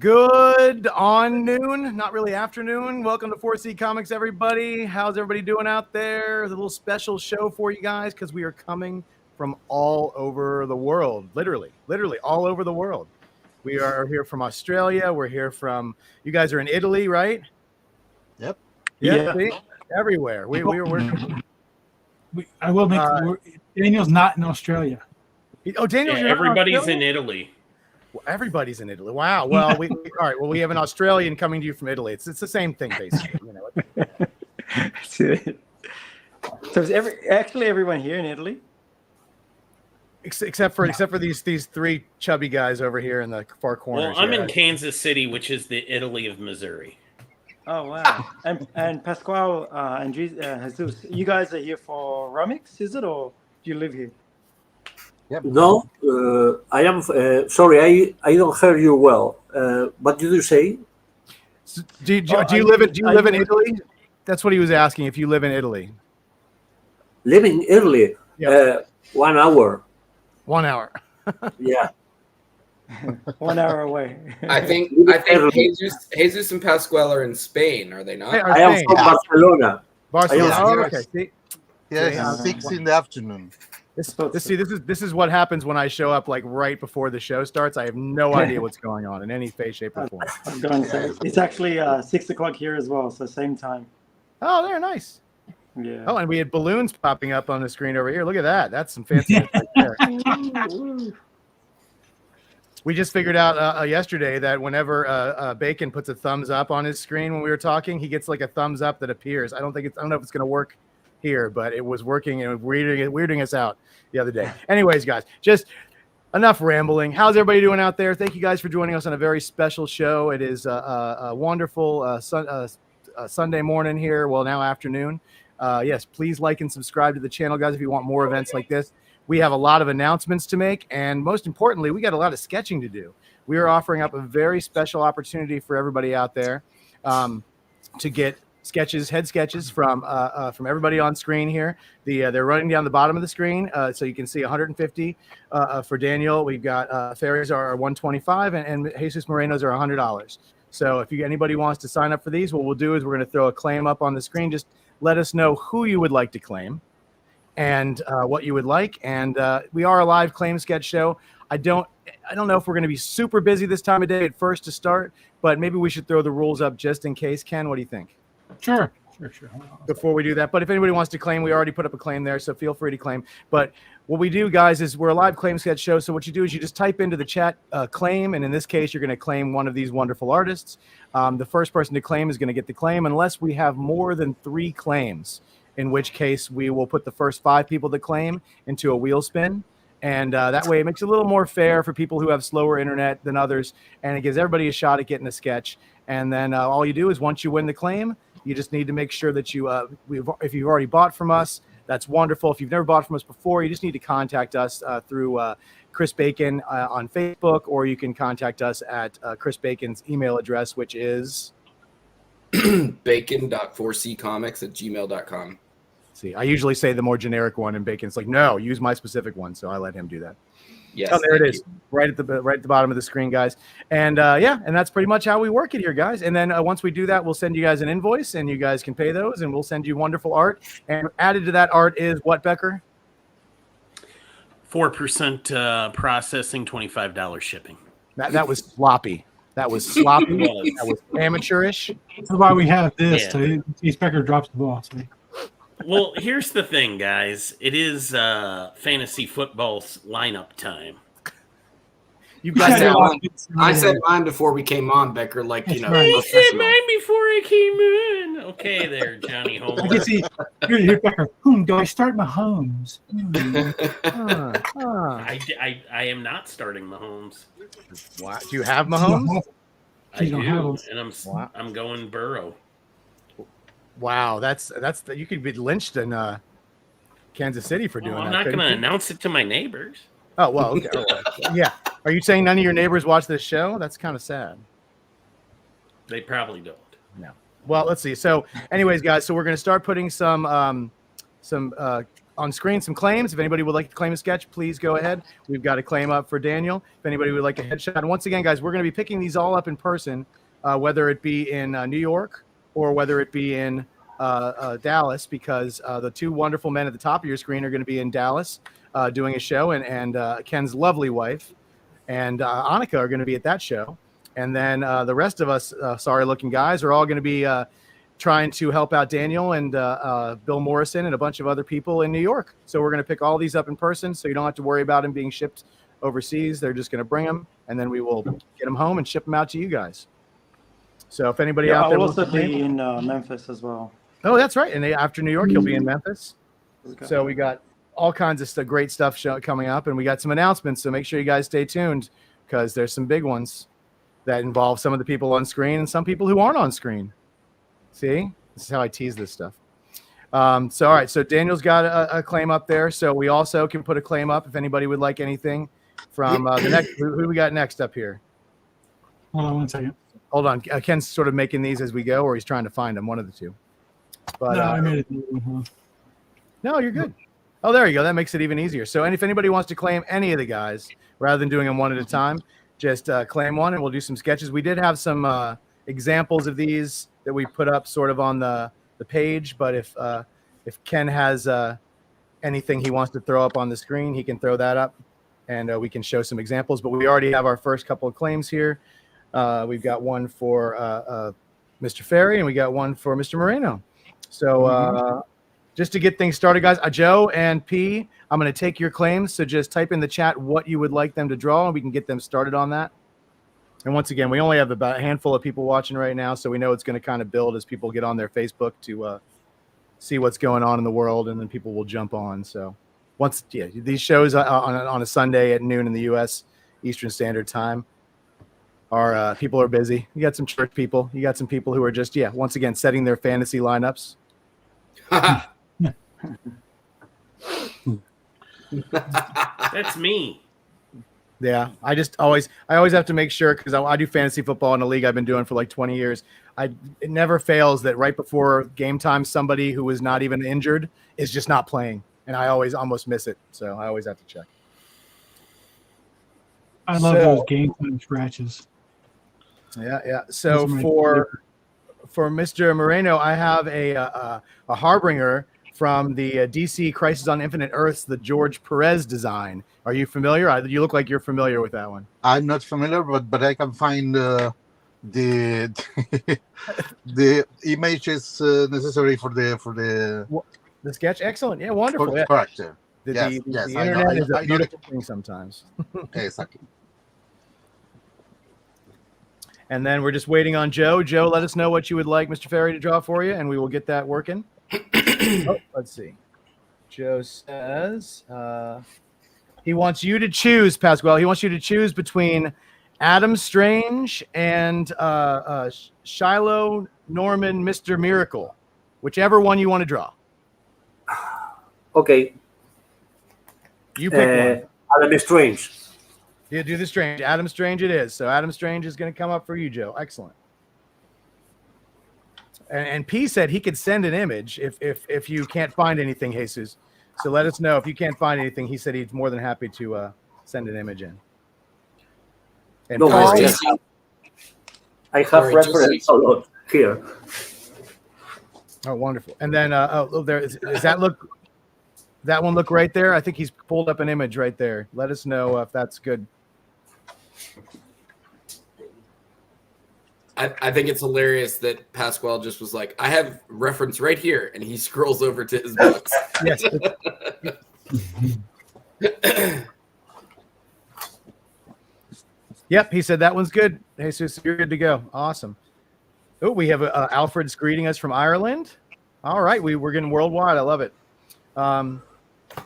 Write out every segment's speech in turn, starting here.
Good on noon, not really afternoon. Welcome to 4C Comics, everybody. How's everybody doing out there? There's a little special show for you guys because we are coming from all over the world, literally all over the world. We are here from Australia. We're here from, you guys are in Italy, right? Yep. Yeah. See? Everywhere. I will make Daniel's not in Australia. Oh, Daniel's everybody's in Italy. Well, everybody's in Italy. Wow. Well, all right. Well, we have an Australian coming to you from Italy. It's the same thing, basically. You know. So is everyone here in Italy? Except for these three chubby guys over here in the far corner. Well, I'm in Kansas City, which is the Italy of Missouri. Oh wow! and Pasqual and Jesus, you guys are here for Romix, is it, or do you live here? Yep. No, I am sorry. I don't hear you well. What did you say? So do you live in Italy? That's what he was asking. If you live in Italy, live in Italy? Yeah. 1 hour. 1 hour. Yeah. 1 hour away. I think Jesus and Pasqual are in Spain, are they not? I am from Barcelona. Oh, okay. See? Yeah, 6 in the afternoon. This is what happens when I show up like right before the show starts. I have no idea what's going on in any phase, shape, or form. I'm going to say it's actually 6 o'clock here as well, so same time. Oh, they're nice. Yeah. Oh, and we had balloons popping up on the screen over here. Look at that. That's some fancy right there. We just figured out yesterday that whenever Bacon puts a thumbs up on his screen when we were talking, he gets like a thumbs up that appears. I don't know if it's going to work here, but it was working and weirding us out the other day. Anyways, guys, just enough rambling. How's everybody doing out there? Thank you guys for joining us on a very special show. It is a wonderful Sunday morning here. Well, now afternoon. Yes, please like and subscribe to the channel, guys, if you want more events like this. We have a lot of announcements to make, and most importantly, we got a lot of sketching to do. We are offering up a very special opportunity for everybody out there to get head sketches from everybody on screen here. They're running down the bottom of the screen, so you can see 150 for Daniel. We've got Ferry's are 125, and Jesus Merino's are $100. So if anybody wants to sign up for these, what we'll do is we're going to throw a claim up on the screen. Just let us know who you would like to claim and what you would like. And we are a live claim sketch show. I don't know if we're going to be super busy this time of day at first to start, but maybe we should throw the rules up just in case. Ken, what do you think? Sure. Before we do that, but if anybody wants to claim, we already put up a claim there, so feel free to claim. But what we do, guys, is we're a live claim sketch show. So what you do is you just type into the chat claim, and in this case, you're going to claim one of these wonderful artists. The first person to claim is going to get the claim, unless we have more than 3 claims, in which case we will put the first 5 people to claim into a wheel spin. And that way it makes it a little more fair for people who have slower internet than others, and it gives everybody a shot at getting a sketch. And then all you do is once you win the claim, you just need to make sure that if you've already bought from us, that's wonderful. If you've never bought from us before, you just need to contact us through Chris Bacon on Facebook, or you can contact us at Chris Bacon's email address, which is bacon.4ccomics@gmail.com. See, I usually say the more generic one, and Bacon's like, no, use my specific one, so I let him do that. Yes. Oh, there it is, right at the bottom of the screen, guys. And and that's pretty much how we work it here, guys. And then once we do that, we'll send you guys an invoice, and you guys can pay those, and we'll send you wonderful art. And added to that art is what, Becker? 4% processing, $25 shipping. That was sloppy. That was sloppy. That was amateurish. That's why we have this. Yeah. So Becker drops the ball. So. Well, here's the thing, guys. It is fantasy football's lineup time. I said mine before we came on, Becker. Like, you know, I said mine before I came in. Okay, there, Johnny Homer. I can see. Here, Becker. Do I start Mahomes? I am not starting Mahomes. Wow. Do you have Mahomes? I do, and I'm going Burrow. Wow, that's you could be lynched in Kansas City for doing that. I'm not going to announce it to my neighbors. Oh, well, okay. Yeah. Are you saying none of your neighbors watch this show? That's kind of sad. They probably don't. No. Well, let's see. So, anyways, guys, so we're going to start putting some on screen some claims. If anybody would like to claim a sketch, please go ahead. We've got a claim up for Daniel. If anybody would like a headshot. And once again, guys, we're going to be picking these all up in person, whether it be in New York or whether it be in Dallas, because the two wonderful men at the top of your screen are going to be in Dallas doing a show, and Ken's lovely wife and Annika are going to be at that show. And then the rest of us sorry-looking guys are all going to be trying to help out Daniel and Bill Morrison and a bunch of other people in New York. So we're going to pick all these up in person, so you don't have to worry about them being shipped overseas. They're just going to bring them, and then we will get them home and ship them out to you guys. So if anybody out there I'll wants also to be in Memphis as well. Oh, that's right. And after New York, you'll be in Memphis. Okay. So we got all kinds of great stuff coming up, and we got some announcements. So make sure you guys stay tuned, because there's some big ones that involve some of the people on screen and some people who aren't on screen. See, this is how I tease this stuff. So, all right. So Daniel's got a claim up there. So we also can put a claim up if anybody would like anything from the next. Who we got next up here? Hold on one second. Hold on. Ken's sort of making these as we go, or he's trying to find them. One of the two. But No, I made it. no, you're good. Oh, there you go. That makes it even easier. So, and if anybody wants to claim any of the guys, rather than doing them one at a time, just claim one, and we'll do some sketches. We did have some examples of these that we put up sort of on the page. But if Ken has anything he wants to throw up on the screen, he can throw that up, and we can show some examples. But we already have our first couple of claims here. We've got one for Mr. Ferry, and we got one for Mr. Merino. So just to get things started, guys, Joe and P, I'm going to take your claims. So just type in the chat what you would like them to draw, and we can get them started on that. And once again, we only have about a handful of people watching right now, so we know it's going to kind of build as people get on their Facebook to see what's going on in the world, and then people will jump on. So these shows on a Sunday at noon in the U.S. Eastern Standard Time are people are busy. You got some church people. You got some people who are just once again setting their fantasy lineups. That's me. Yeah, I always have to make sure, because I do fantasy football in a league I've been doing for like 20 years. It never fails that right before game time, somebody who is not even injured is just not playing, and I always almost miss it. So I always have to check. I love those game time scratches. Yeah. So for Mr. Moreno, I have a harbinger from the DC Crisis on Infinite Earths, the George Perez design. Are you familiar? You look like you're familiar with that one. I'm not familiar, but I can find the images necessary for the sketch. Excellent. Yeah, wonderful. for the character. The Yes, I internet know. is a I know. beautiful thing sometimes. Exactly. And then we're just waiting on Joe. Joe, let us know what you would like Mr. Ferry to draw for you, and we will get that working. Let's see. Joe says he wants you to choose, Pasqual. He wants you to choose between Adam Strange and Shiloh Norman, Mr. Miracle, whichever one you want to draw. Okay. You pick one. Adam Strange. Yeah, do the Strange. Adam Strange it is. So Adam Strange is going to come up for you, Joe. Excellent. And P said he could send an image if you can't find anything, Jesus. So let us know if you can't find anything. He said he's more than happy to send an image in. And No, Paul, I have reference a lot here. oh, wonderful. And then there is that one look right there? I think he's pulled up an image right there. Let us know if that's good. I think it's hilarious that Pasqual just was like, I have reference right here, and he scrolls over to his books. Yes. Yep, he said that one's good. Jesus, you're good to go. Awesome. Oh, we have Alfred's greeting us from Ireland. All right, we're getting worldwide. I love it. And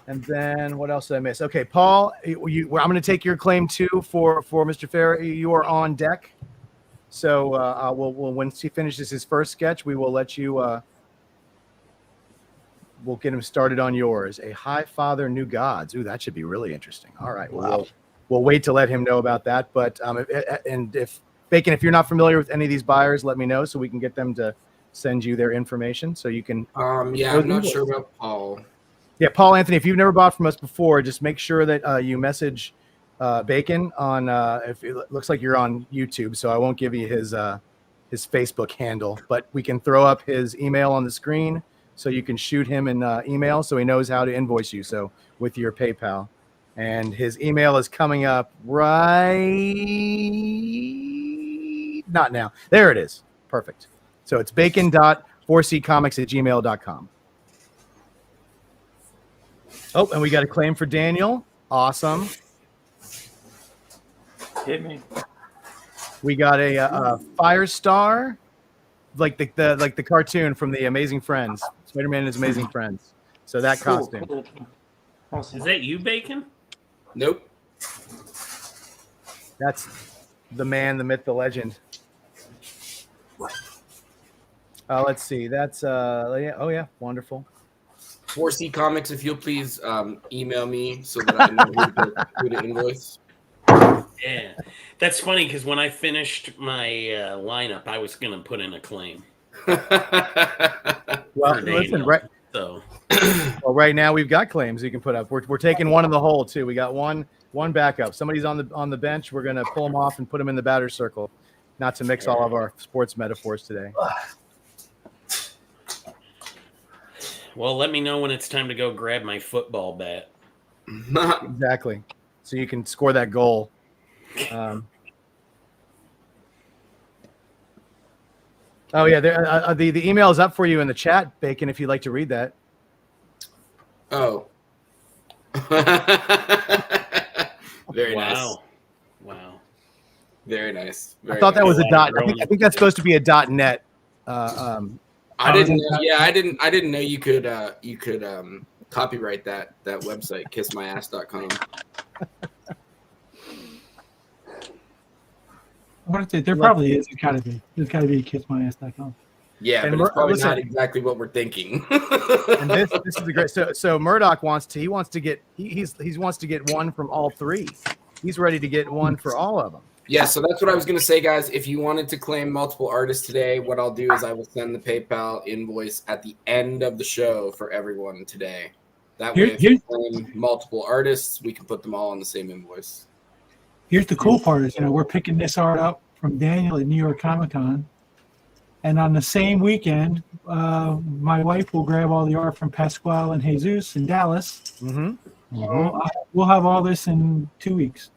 then what else did I miss? Okay, Paul, I'm going to take your claim too for Mr. Ferry. You are on deck. So we'll when he finishes his first sketch, we will let you. We'll get him started on yours. A High Father, New Gods. Ooh, that should be really interesting. All right, well, we'll wait to let him know about that. But if Bacon, if you're not familiar with any of these buyers, let me know so we can get them to send you their information so you can. Yeah, I'm not sure about Paul. Yeah, Paul Anthony, if you've never bought from us before, just make sure that you message Bacon on. If it looks like you're on YouTube, so I won't give you his Facebook handle, but we can throw up his email on the screen, so you can shoot him an email, so he knows how to invoice you. So with your PayPal, and his email is coming up right. Not now. There it is. Perfect. So it's bacon.4ccomics@gmail.com. Oh, and we got a claim for Daniel. Awesome. Hit me. We got a Firestar, like the cartoon from the Amazing Friends, Spider-Man and his Amazing Friends. So that costume. Cool. Awesome. Is that you, Bacon? Nope. That's the man, the myth, the legend. Let's see. That's yeah. Oh yeah, wonderful. 4C Comics, if you'll please email me so that I know who to invoice. Yeah, that's funny because when I finished my lineup, I was going to put in a claim. Well, for listen, Daniel, right. So Well, right now we've got claims you can put up. We're taking one in the hole too. We got one backup. Somebody's on the bench. We're gonna pull them off and put them in the batter's circle. Not to mix all of our sports metaphors today. well, let me know when it's time to go grab my football bat. Exactly. So you can score that goal. Oh yeah, the email is up for you in the chat, Bacon. If you'd like to read that. Oh. Very nice. Wow. Very nice. I thought that was a dot. I think that's supposed to be a .net. I didn't know. Yeah, I didn't know you could copyright that website, kissmyass.com. I want to say there probably is. It's got to be. There's got to be kissmyass.com. Yeah, And but it's probably listen, not exactly what we're thinking. And this is a great. So Murdoch wants to get one from all three. He's ready to get one for all of them. Yeah, so that's what I was going to say, guys. If you wanted to claim multiple artists today, what I'll do is I will send the PayPal invoice at the end of the show for everyone today. That way, if you claim multiple artists, we can put them all on the same invoice. Here's the cool part is, we're picking this art up from Daniel at New York Comic Con. And on the same weekend, my wife will grab all the art from Pasqual and Jesus in Dallas. Mm-hmm. We'll have all this in 2 weeks.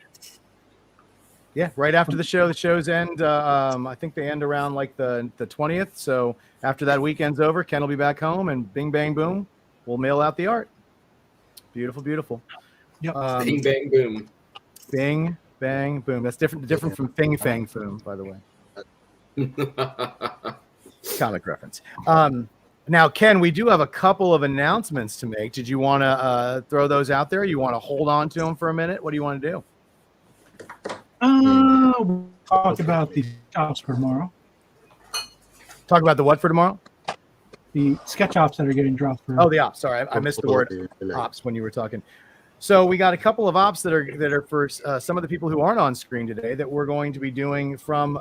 Yeah, right after the show. The shows end. I think they end around like the 20th. So after that weekend's over, Ken will be back home, and bing, bang, boom, we'll mail out the art. Beautiful, beautiful. Yep. Bing, bang, boom. Bing, bang, boom. That's different from Fing, Fang, Foom, by the way. Comic reference. Now, Ken, we do have a couple of announcements to make. Did you want to throw those out there? You want to hold on to them for a minute? What do you want to do? We'll talk about the ops for tomorrow. Talk about the what for tomorrow? The sketch ops that are getting dropped for. Oh, the ops. Sorry, I missed the word ops when you were talking. So we got a couple of ops that are for some of the people who aren't on screen today that we're going to be doing from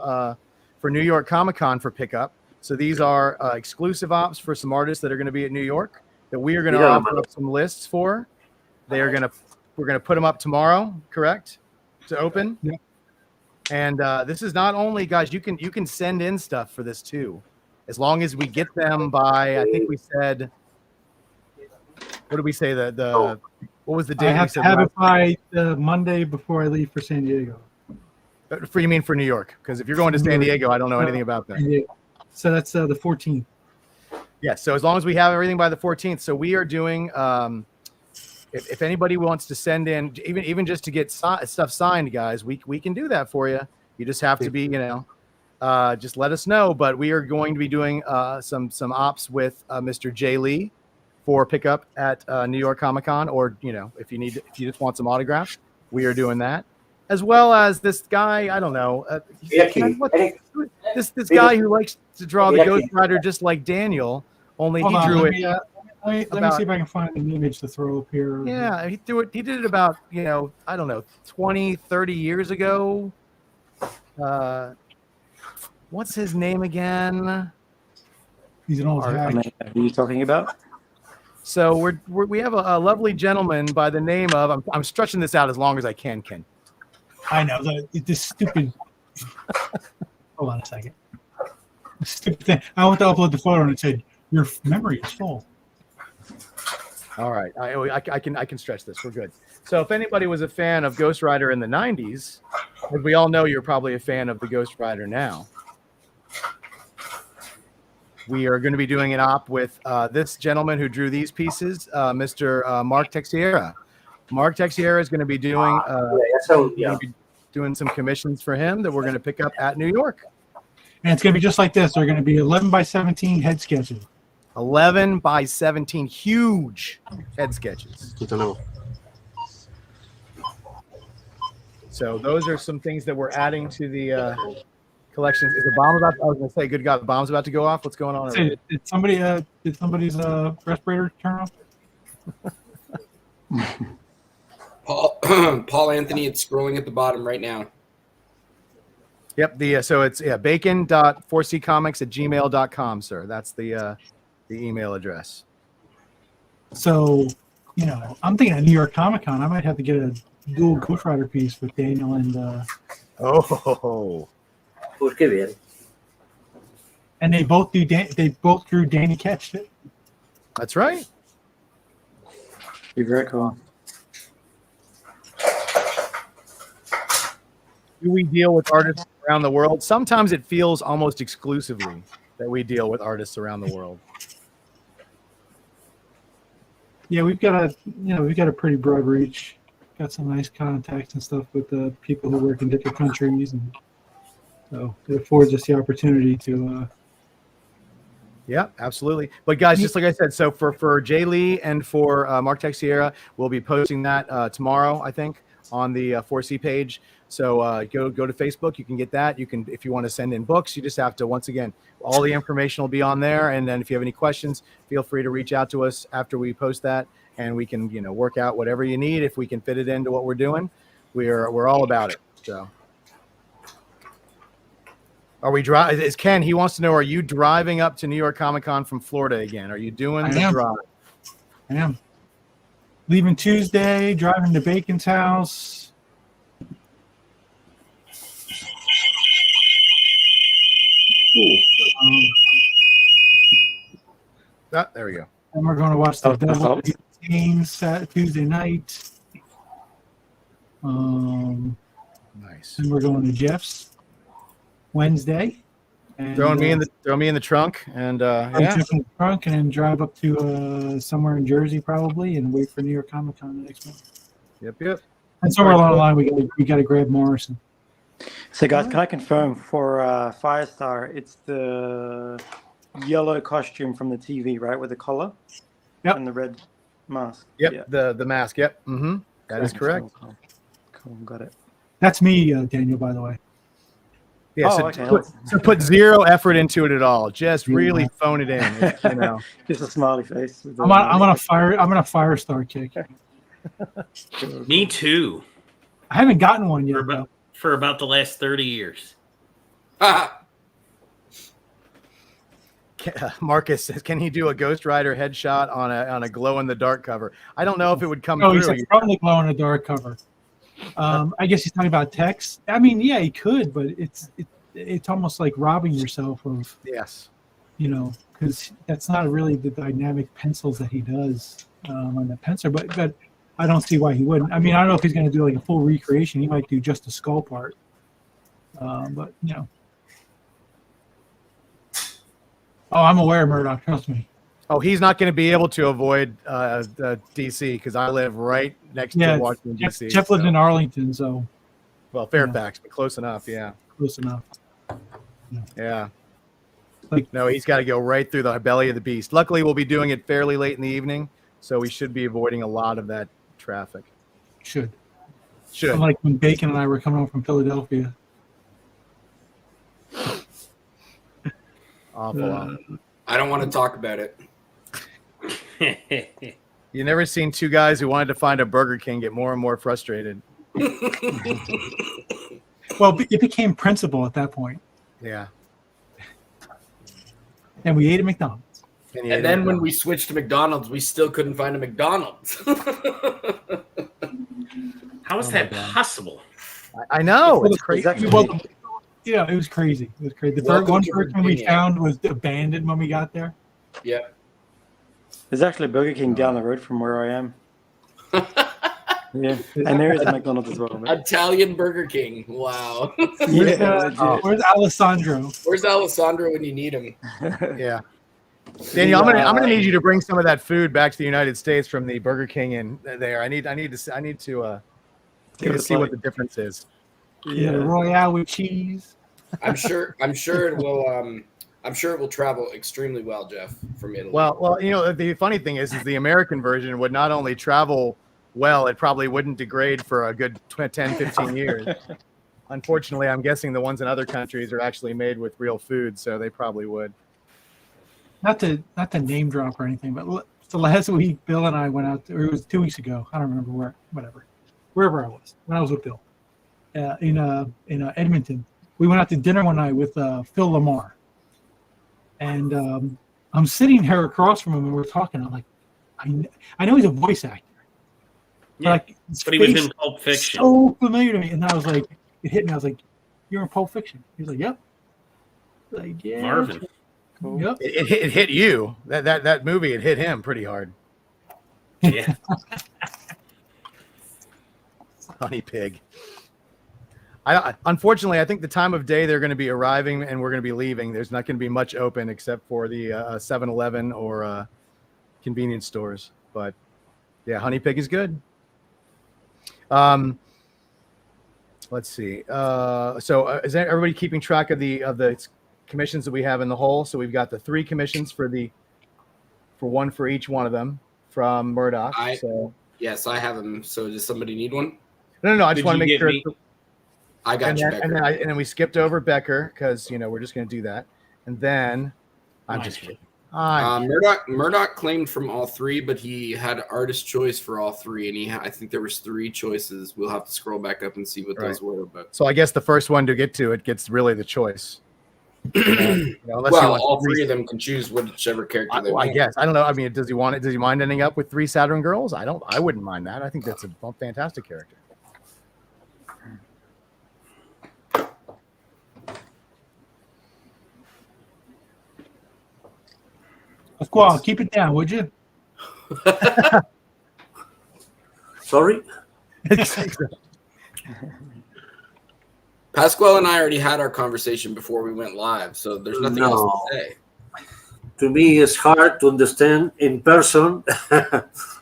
for New York Comic Con for pickup. So these are exclusive ops for some artists that are going to be at New York that we are going to offer up some lists for. We're going to put them up tomorrow, correct? To open. Yeah. And this is not only, guys, you can send in stuff for this too, as long as we get them by, I think we said, what did we say? What was the date? I have to have it by the Monday before I leave for San Diego. You mean for New York? Because if you're going to San Diego, I don't know anything about that. Yeah. So that's the 14th. Yeah. So as long as we have everything by the 14th, so we are doing. If anybody wants to send in, even just to get stuff signed, guys, we can do that for you. You just have to be, just let us know. But we are going to be doing some ops with Mr. Jay Lee for pickup at New York Comic Con, or if you just want some autographs, we are doing that, as well as this guy. I don't know, this guy who likes to draw the Ghost Rider just like Daniel, only he drew it. Let me see if I can find an image to throw up here. Yeah, he threw it. He did it about, I don't know, 20, 30 years ago. What's his name again? He's an old hack. Who are you talking about? So we have a lovely gentleman by the name of I'm stretching this out as long as I can, Ken. I know this stupid. Hold on a second. Stupid thing. I went to upload the photo and it said your memory is full. All right, I can stretch this. We're good. So if anybody was a fan of Ghost Rider in the 90s, as we all know, you're probably a fan of the Ghost Rider now. We are going to be doing an op with this gentleman who drew these pieces, Mr. Mark Texiera. Mark Texiera is going to be doing doing some commissions for him that we're going to pick up at New York. And it's going to be just like this. They're going to be 11 by 17 head sketches. 11 by 17 huge head sketches. So those are some things that we're adding to the collection. Is the bomb about? I was going to say, good God, the bomb's about to go off. What's going on? Did somebody's respirator turn off? Paul Anthony, it's scrolling at the bottom right now. Yep. So it's bacon.4ccomics@gmail.com, sir. That's the email address. So, I'm thinking of New York Comic Con. I might have to get a dual Ghost Rider piece with Daniel and. And they both drew Danny Ketch. That's right. Be very cool. Do we deal with artists around the world? Sometimes it feels almost exclusively that we deal with artists around the world. Yeah, we've got a pretty broad reach. Got some nice contacts and stuff with the people who work in different countries, and so it affords us the opportunity to. Yeah, absolutely. But guys, just like I said, so for Jay Lee and for Mark Texiera, we'll be posting that tomorrow, I think, on the 4C page. So go to Facebook. You can get that. You can, if you want to send in books, you just have to, once again, all the information will be on there. And then if you have any questions, feel free to reach out to us after we post that, and we can, work out whatever you need. If we can fit it into what we're doing, we're all about it. So are we driving? Is Ken, he wants to know, are you driving up to New York Comic Con from Florida again? Are you doing the drive? I am. Leaving Tuesday, driving to Bacon's house. There we go. And we're going to watch the Devil games Tuesday night. Nice. And we're going to Jeff's Wednesday. And, throw me in the trunk, and Jump in the trunk and then drive up to somewhere in Jersey probably, and wait for New York Comic Con next month. Yep. And somewhere along the line, we got to grab Morrison. So, guys, can I confirm for Firestar, it's the yellow costume from the TV, right, with the collar? Yep. And the red mask. Yep. The mask. Yep. Mm-hmm. That is correct. Cool. Got it. That's me, Daniel, by the way. Yeah. Okay. So put zero effort into it at all. Just really phone it in. Just a smiley face. I'm on a Firestar kick. Me too. I haven't gotten one yet. For about the last 30 years. Marcus says, can he do a Ghost Rider headshot on a glow in the dark cover? I don't know if it would come through. He said probably glow in the dark cover. I guess he's talking about text. I mean, yeah, he could, but it's almost like robbing yourself of because that's not really the dynamic pencils that he does on the pencil. But I don't see why he wouldn't. I mean, I don't know if he's going to do like a full recreation. He might do just the skull part. But Oh, I'm aware, Murdoch. Trust me. Oh, he's not going to be able to avoid DC because I live right next to Washington, D.C. Jeff lives in Arlington, so. Well, Fairfax, but close enough, yeah. Close enough. Yeah. No, he's got to go right through the belly of the beast. Luckily, we'll be doing it fairly late in the evening, so we should be avoiding a lot of that traffic. Should. Like when Bacon and I were coming home from Philadelphia. Awful. I don't want to talk about it. You never seen two guys who wanted to find a Burger King get more and more frustrated. Well, it became principle at that point. Yeah. And we ate at McDonald's. And then when we switched to McDonald's, we still couldn't find a McDonald's. How is that possible? I know, it's crazy. Well, yeah, it was crazy. It was crazy. The first one person we found was abandoned when we got there. Yeah. There's actually a Burger King down the road from where I am. Yeah, and there is a McDonald's as well. But... Italian Burger King. Wow. Where's Alessandro? Where's Alessandro when you need him? Yeah. Daniel, I'm gonna need you to bring some of that food back to the United States from the Burger King in there. I need to see what the difference is. Yeah, Royale with cheese. I'm sure it will. I'm sure it will travel extremely well, Jeff, from Italy. Well, the funny thing is the American version would not only travel well, it probably wouldn't degrade for a good 10, 15 years. Unfortunately, I'm guessing the ones in other countries are actually made with real food, so they probably would. Not to name drop or anything, but so last week, Bill and I went out, or it was 2 weeks ago. I don't remember wherever I was when I was with Bill, in Edmonton. We went out to dinner one night with Phil Lamar, and I'm sitting here across from him, and we're talking. I'm like, I know he's a voice actor. Yeah, but he was in Pulp Fiction. So familiar to me, and I was like, it hit me. I was like, "You're in Pulp Fiction." He's like, "Yep." Like, yeah. Marvin. Yep. It hit you. That movie. It hit him pretty hard. Yeah. Honey pig. Unfortunately, I think the time of day they're going to be arriving and we're going to be leaving. There's not going to be much open except for the 7-Eleven or convenience stores. But yeah, honey pig is good. Let's see. So is everybody keeping track of the commissions that we have in the hole? So we've got the 3 commissions for one for each one of them from Murdoch. Yes, I have them. So does somebody need one? No. I just want to make sure. I got you. And then we skipped over Becker because we're just going to do that. And then I'm just kidding. Murdoch claimed from all 3, but he had artist choice for all 3, and I think there was 3 choices. We'll have to scroll back up and see what those were. But so I guess the first one to get to it gets really the choice. All 3 of them can choose whichever character they want. I guess I don't know. I mean, does he mind ending up with 3 Saturn girls? I wouldn't mind that. I think that's a fantastic character. Pasqual, keep it down, would you? Sorry? Pasqual and I already had our conversation before we went live, so there's nothing else to say. To me, it's hard to understand in person.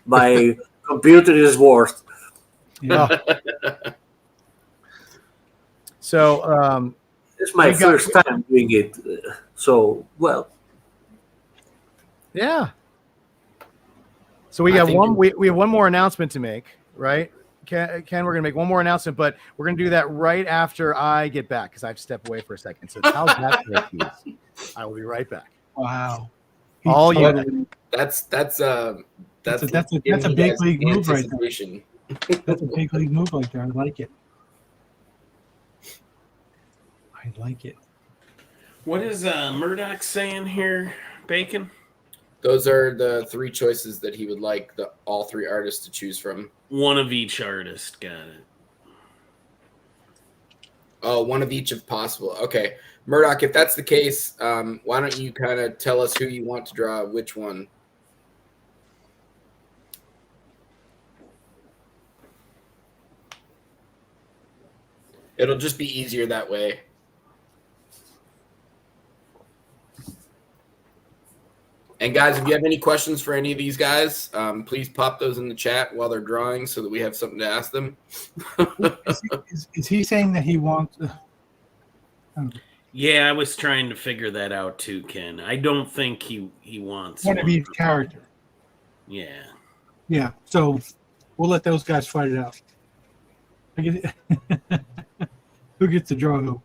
My computer is worse. Yeah. So it's my first time doing it. Yeah. So we have one. We have one more announcement to make, right? Ken, we're gonna make one more announcement, but we're gonna do that right after I get back because I have to step away for a second. So how's that for a tease? I will be right back. Wow. All you. That's a big league move right there. That's a big league move right there. I like it. What is Murdoch saying here, Bacon? Those are the 3 choices that he would like all 3 artists to choose from. One of each artist, got it. Oh, one of each if possible. Okay. Murdoch, if that's the case, why don't you kind of tell us who you want to draw which one? It'll just be easier that way. And guys, if you have any questions for any of these guys, please pop those in the chat while they're drawing so that we have something to ask them. Is he saying that he wants? Yeah, I was trying to figure that out too, Ken. I don't think he wants One of each character. Yeah. Yeah. So we'll let those guys fight it out. Who gets to draw who?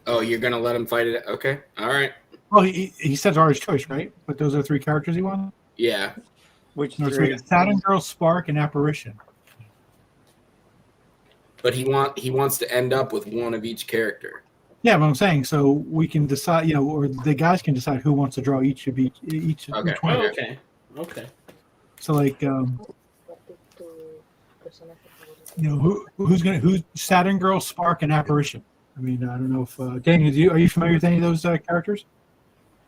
Oh, you're gonna let him fight it? Okay. All right. Well, he says artist choice, right? But those are 3 characters he wants? Yeah. Which no, 3? Saturn Girl, Spark, and Apparition. But he wants to end up with one of each character. Yeah, but I'm saying so we can decide, or the guys can decide who wants to draw each Okay. one. Oh, okay. So like, who's Saturn Girl, Spark, and Apparition. I mean, I don't know if Daniel, are you familiar with any of those characters?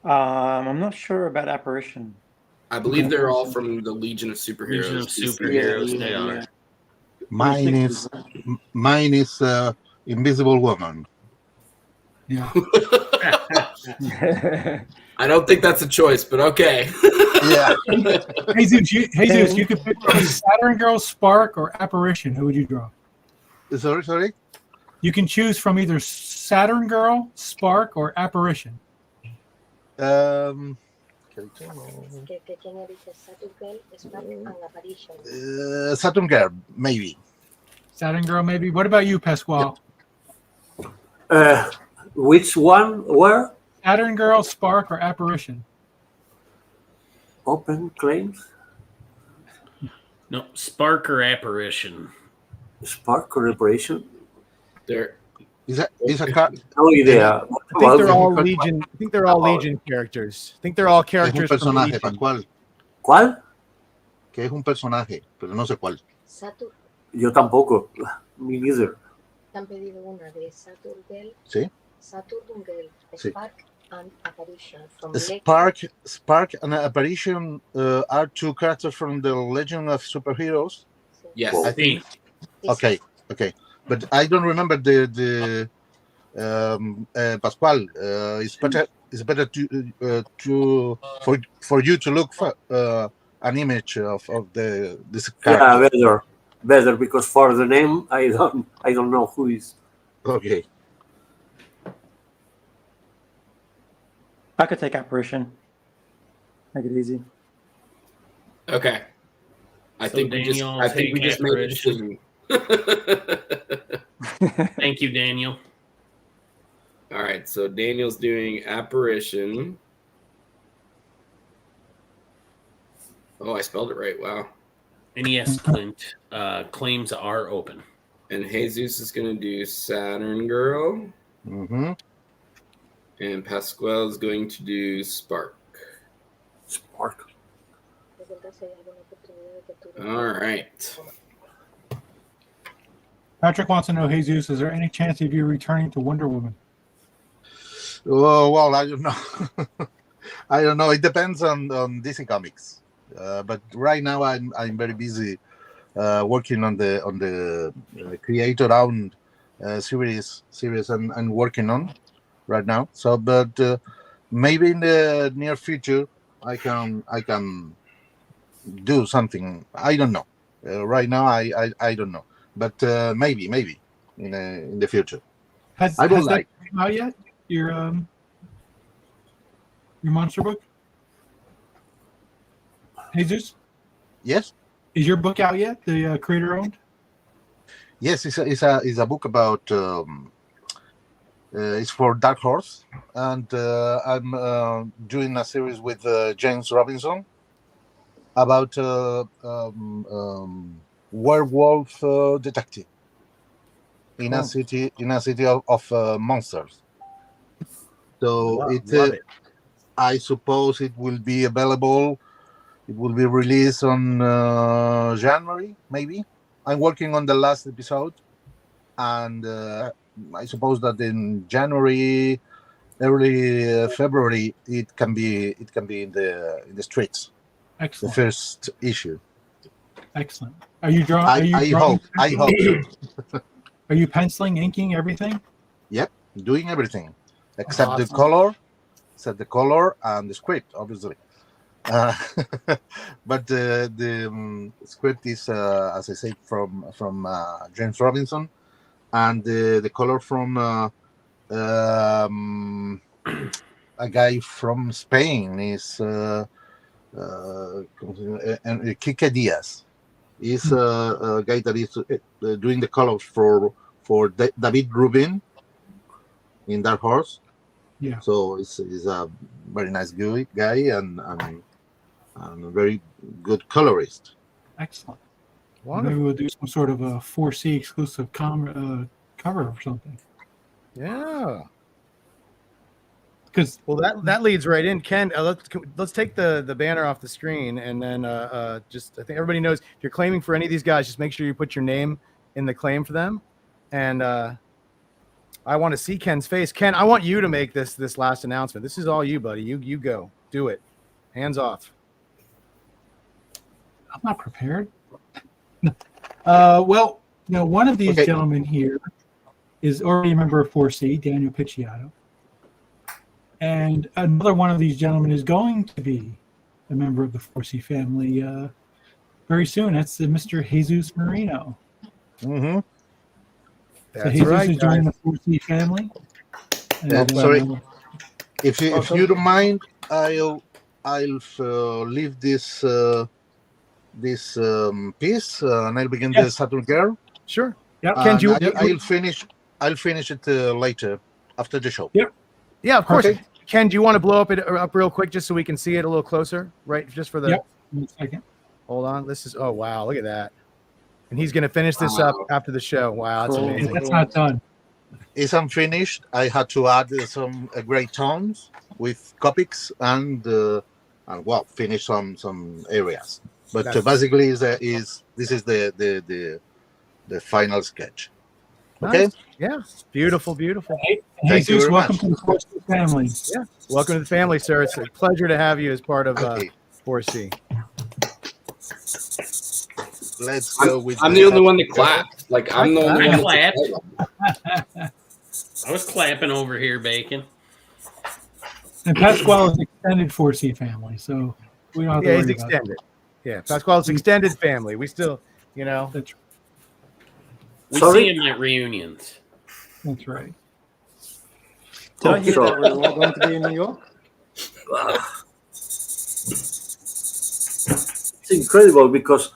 I'm not sure about Apparition. I believe they're all from the Legion of Superheroes. Legion of Superheroes, they are. Mine is Invisible Woman. Yeah. I don't think that's a choice, but okay. Yeah. Jesus, you could pick Saturn Girl, Spark, or Apparition. Who would you draw? Sorry. You can choose from either Saturn Girl, Spark, or Apparition. Saturn Girl, maybe. Saturn Girl, maybe. What about you, Pasqual? Which one? Where? Saturn Girl, Spark, or Apparition? Open claims? No, Spark or Apparition. Spark or Operation? There. Is a card? No idea. I think they're all Legion. I think they're all Legion characters. I think they're all Es un characters from personaje, Legion. Pascual. ¿Cuál? Que es un personaje, pero no sé cuál. Yo tampoco. Me neither. Han pedido una de Saturn Girl, Sí. Saturn Girl, Sí. Spark and Apparition from Spark and Apparition are two characters from the Legion of Superheroes. Yes. I think. Okay. But I don't remember the Pascual. It's better for you to look for an image of this character. Yeah, better because for the name I don't know who is. Okay. I could take Apparition. Make it easy. Okay. I think we just made a decision. Thank you, Daniel. All right, so Daniel's doing Apparition. Oh, I spelled it right. Wow. And yes, Clint, claims are open. And Jesus is going to do Saturn Girl. Mm-hmm. And Pasquale is going to do Spark. Spark. All right. Patrick wants to know, Jesus, is there any chance of you returning to Wonder Woman? Oh, well, I don't know. I don't know. It depends on DC Comics. But right now, I'm very busy working on the creator-owned series and working on right now. So, but maybe in the near future, I can do something. I don't know. Right now, I don't know. But maybe in the future. Has that come out yet? Your monster book? Jesus? Yes. Is your book out yet? The creator owned? Yes, it's a book about. It's for Dark Horse, and I'm doing a series with James Robinson about werewolf detective in a city of monsters. So Love it. I suppose it will be available. It will be released on January, maybe. I'm working on the last episode, and I suppose that in January, early February, it can be in the streets. Excellent. The first issue. Excellent. Are you drawing? I hope. Are you penciling, inking, everything? Yep, doing everything except Awesome. the color and the script, obviously. But the script is, as I said, from James Robinson, and the color from a guy from Spain is Quique Diaz. He's a guy that is doing the colors for David Rubin in Dark Horse. Yeah. So he's a very nice guy and a very good colorist. Excellent. Wonderful. Maybe we'll do some sort of a 4C exclusive cover or something. Yeah. because Well, that leads right in. Ken, let's take the banner off the screen, and then just I think everybody knows if you're claiming for any of these guys, just make sure you put your name in the claim for them. And I want to see Ken's face. Ken, I want you to make this last announcement. This is all you, buddy. You go. Do it. Hands off. I'm not prepared. Well, one of these gentlemen here is already a member of 4C, Daniel Picciotto. And another one of these gentlemen is going to be a member of the 4C family very soon. That's Mr. Jesus Merino. Mm-hmm. So Jesus is joining the 4C family. And, sorry. If you don't mind, I'll leave this piece and I'll begin the Saturn Girl. Sure. Yeah. I'll finish it later after the show. Yep. Yeah, of course. Okay. Ken, do you want to blow up real quick just so we can see it a little closer? Right, just for the. Yep. 1 second. Hold on. This is. Oh wow! Look at that. And he's going to finish this up after the show. Wow, that's amazing. That's not done. It's unfinished. I had to add some great tones with Copics and finish some areas. But basically, this is the final sketch. Okay. Nice. Yeah. Beautiful. Hey, Thank you Jesus, very welcome much. to the 4C family. Yeah. Welcome to the family, sir. It's a pleasure to have you as part of 4C. Let's go with. I'm the only one that clapped. Like I'm the only I one. clapped. I was clapping over here, Bacon. And Pasqual is extended 4C family, so we don't have to Yeah, worry he's about extended. Yeah, Pasquale's extended family. We still, that. We Sorry? see him at reunions. That's right. Did I hear that we're all going to be in New York? It's incredible because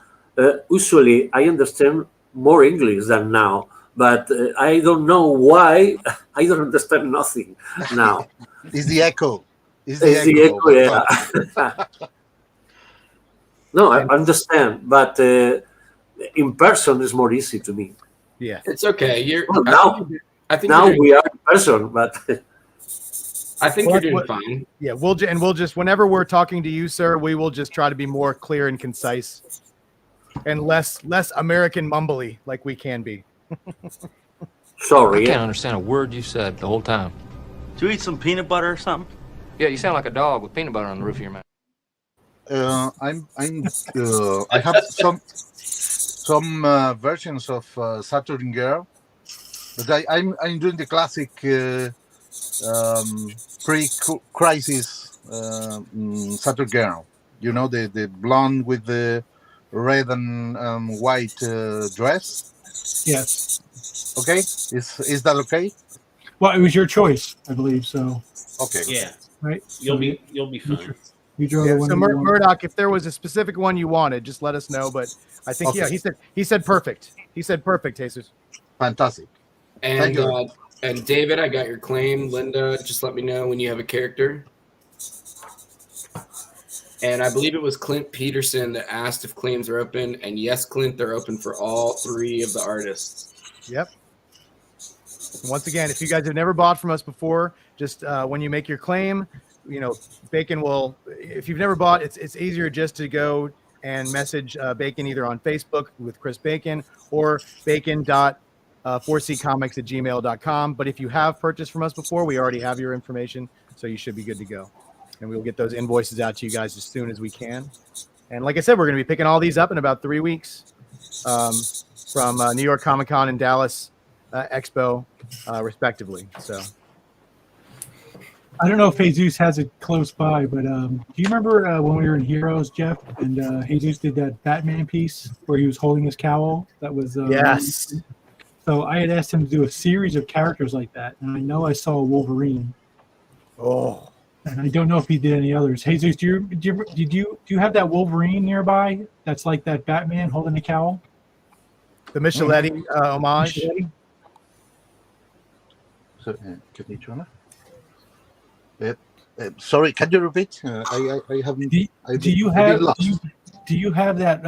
usually I understand more English than now, but I don't know why I don't understand nothing now. It's the echo. It's the echo, yeah. No, I understand, but in person is more easy to me. yeah. It's okay. Well, I think now you're doing, we are in person, but I think Well, you're doing what- fine. Yeah, we'll just whenever we're talking to you, sir, we will just try to be more clear and concise, and less American mumbly like we can be. sorry. I can't understand a word you said the whole time. Do you eat some peanut butter or something? Yeah, you sound like a dog with peanut butter on the roof of your mouth. I have some versions of Saturn Girl, but I'm doing the classic pre-crisis Saturn Girl. You know, the blonde with the red and white dress. Yes. Okay, is that okay? Well, it was your choice, I believe. So, Okay. Yeah, right? you'll So be fine. You drove Yeah, the one so you wanted. Murdoch, if there was a specific one you wanted, just let us know. But I think Okay. he said perfect. He said perfect, Jesus. Fantastic. Thank you. And David, I got your claim. Linda, just let me know when you have a character. And I believe it was Clint Peterson that asked if claims are open. And yes, Clint, they're open for all 3 of the artists. Yep. And once again, if you guys have never bought from us before, just when you make your claim, Bacon will. If you've never bought, it's easier just to go and message Bacon either on Facebook with Chris Bacon or bacon.4ccomics@gmail.com. But if you have purchased from us before, we already have your information, so you should be good to go. And we will get those invoices out to you guys as soon as we can. And like I said, we're going to be picking all these up in about 3 weeks from New York Comic Con and Dallas Expo, respectively. So. I don't know if Jesus has it close by, but do you remember when we were in Heroes, Jeff, and Jesus did that Batman piece where he was holding his cowl? That was Yes. So I had asked him to do a series of characters like that, and I know I saw a Wolverine, Oh. and I don't know if he did any others. Jesus, do you have that Wolverine nearby? That's like that Batman holding the cowl. The Micheletti homage. Micheletti? So, sorry, can you repeat? I haven't. Do you have that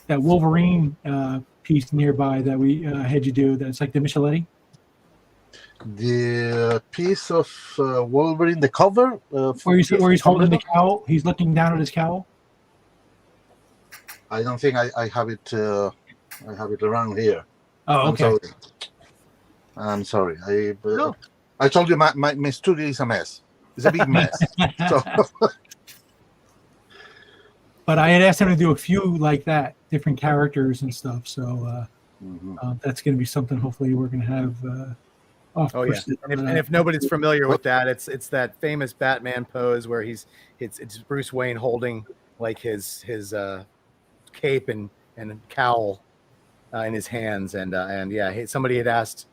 that Wolverine piece nearby that we had you do? That's like the Micheletti. The piece of Wolverine, the cover. Where he's holding the cowl. He's looking down at his cowl. I don't think I have it. I have it around here. Oh, okay. I'm sorry. No. I told you my studio is a mess. It's a big mess. So. But I had asked him to do a few like that, different characters and stuff. So that's going to be something. Hopefully, we're going to have. Oh yeah, and if nobody's familiar with that, it's that famous Batman pose where it's Bruce Wayne holding like his cape and cowl in his hands, and yeah, somebody had asked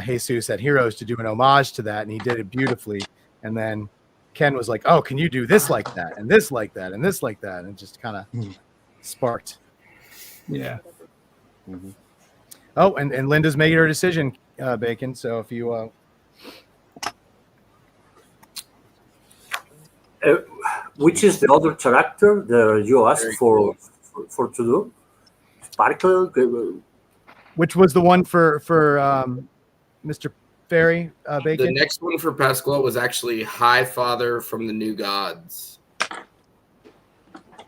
Jesus at Heroes to do an homage to that, and he did it beautifully. And then Ken was like, "Oh, can you do this like that, and this like that, and this like that?" And it just kind of sparked. Yeah. Mm-hmm. Oh, and Linda's made her decision, Bacon. So if you which is the other character that you asked for to do? Sparkle. Which was the one for Mr. Ferry, Bacon? The next one for Pasqual was actually High Father from the New Gods.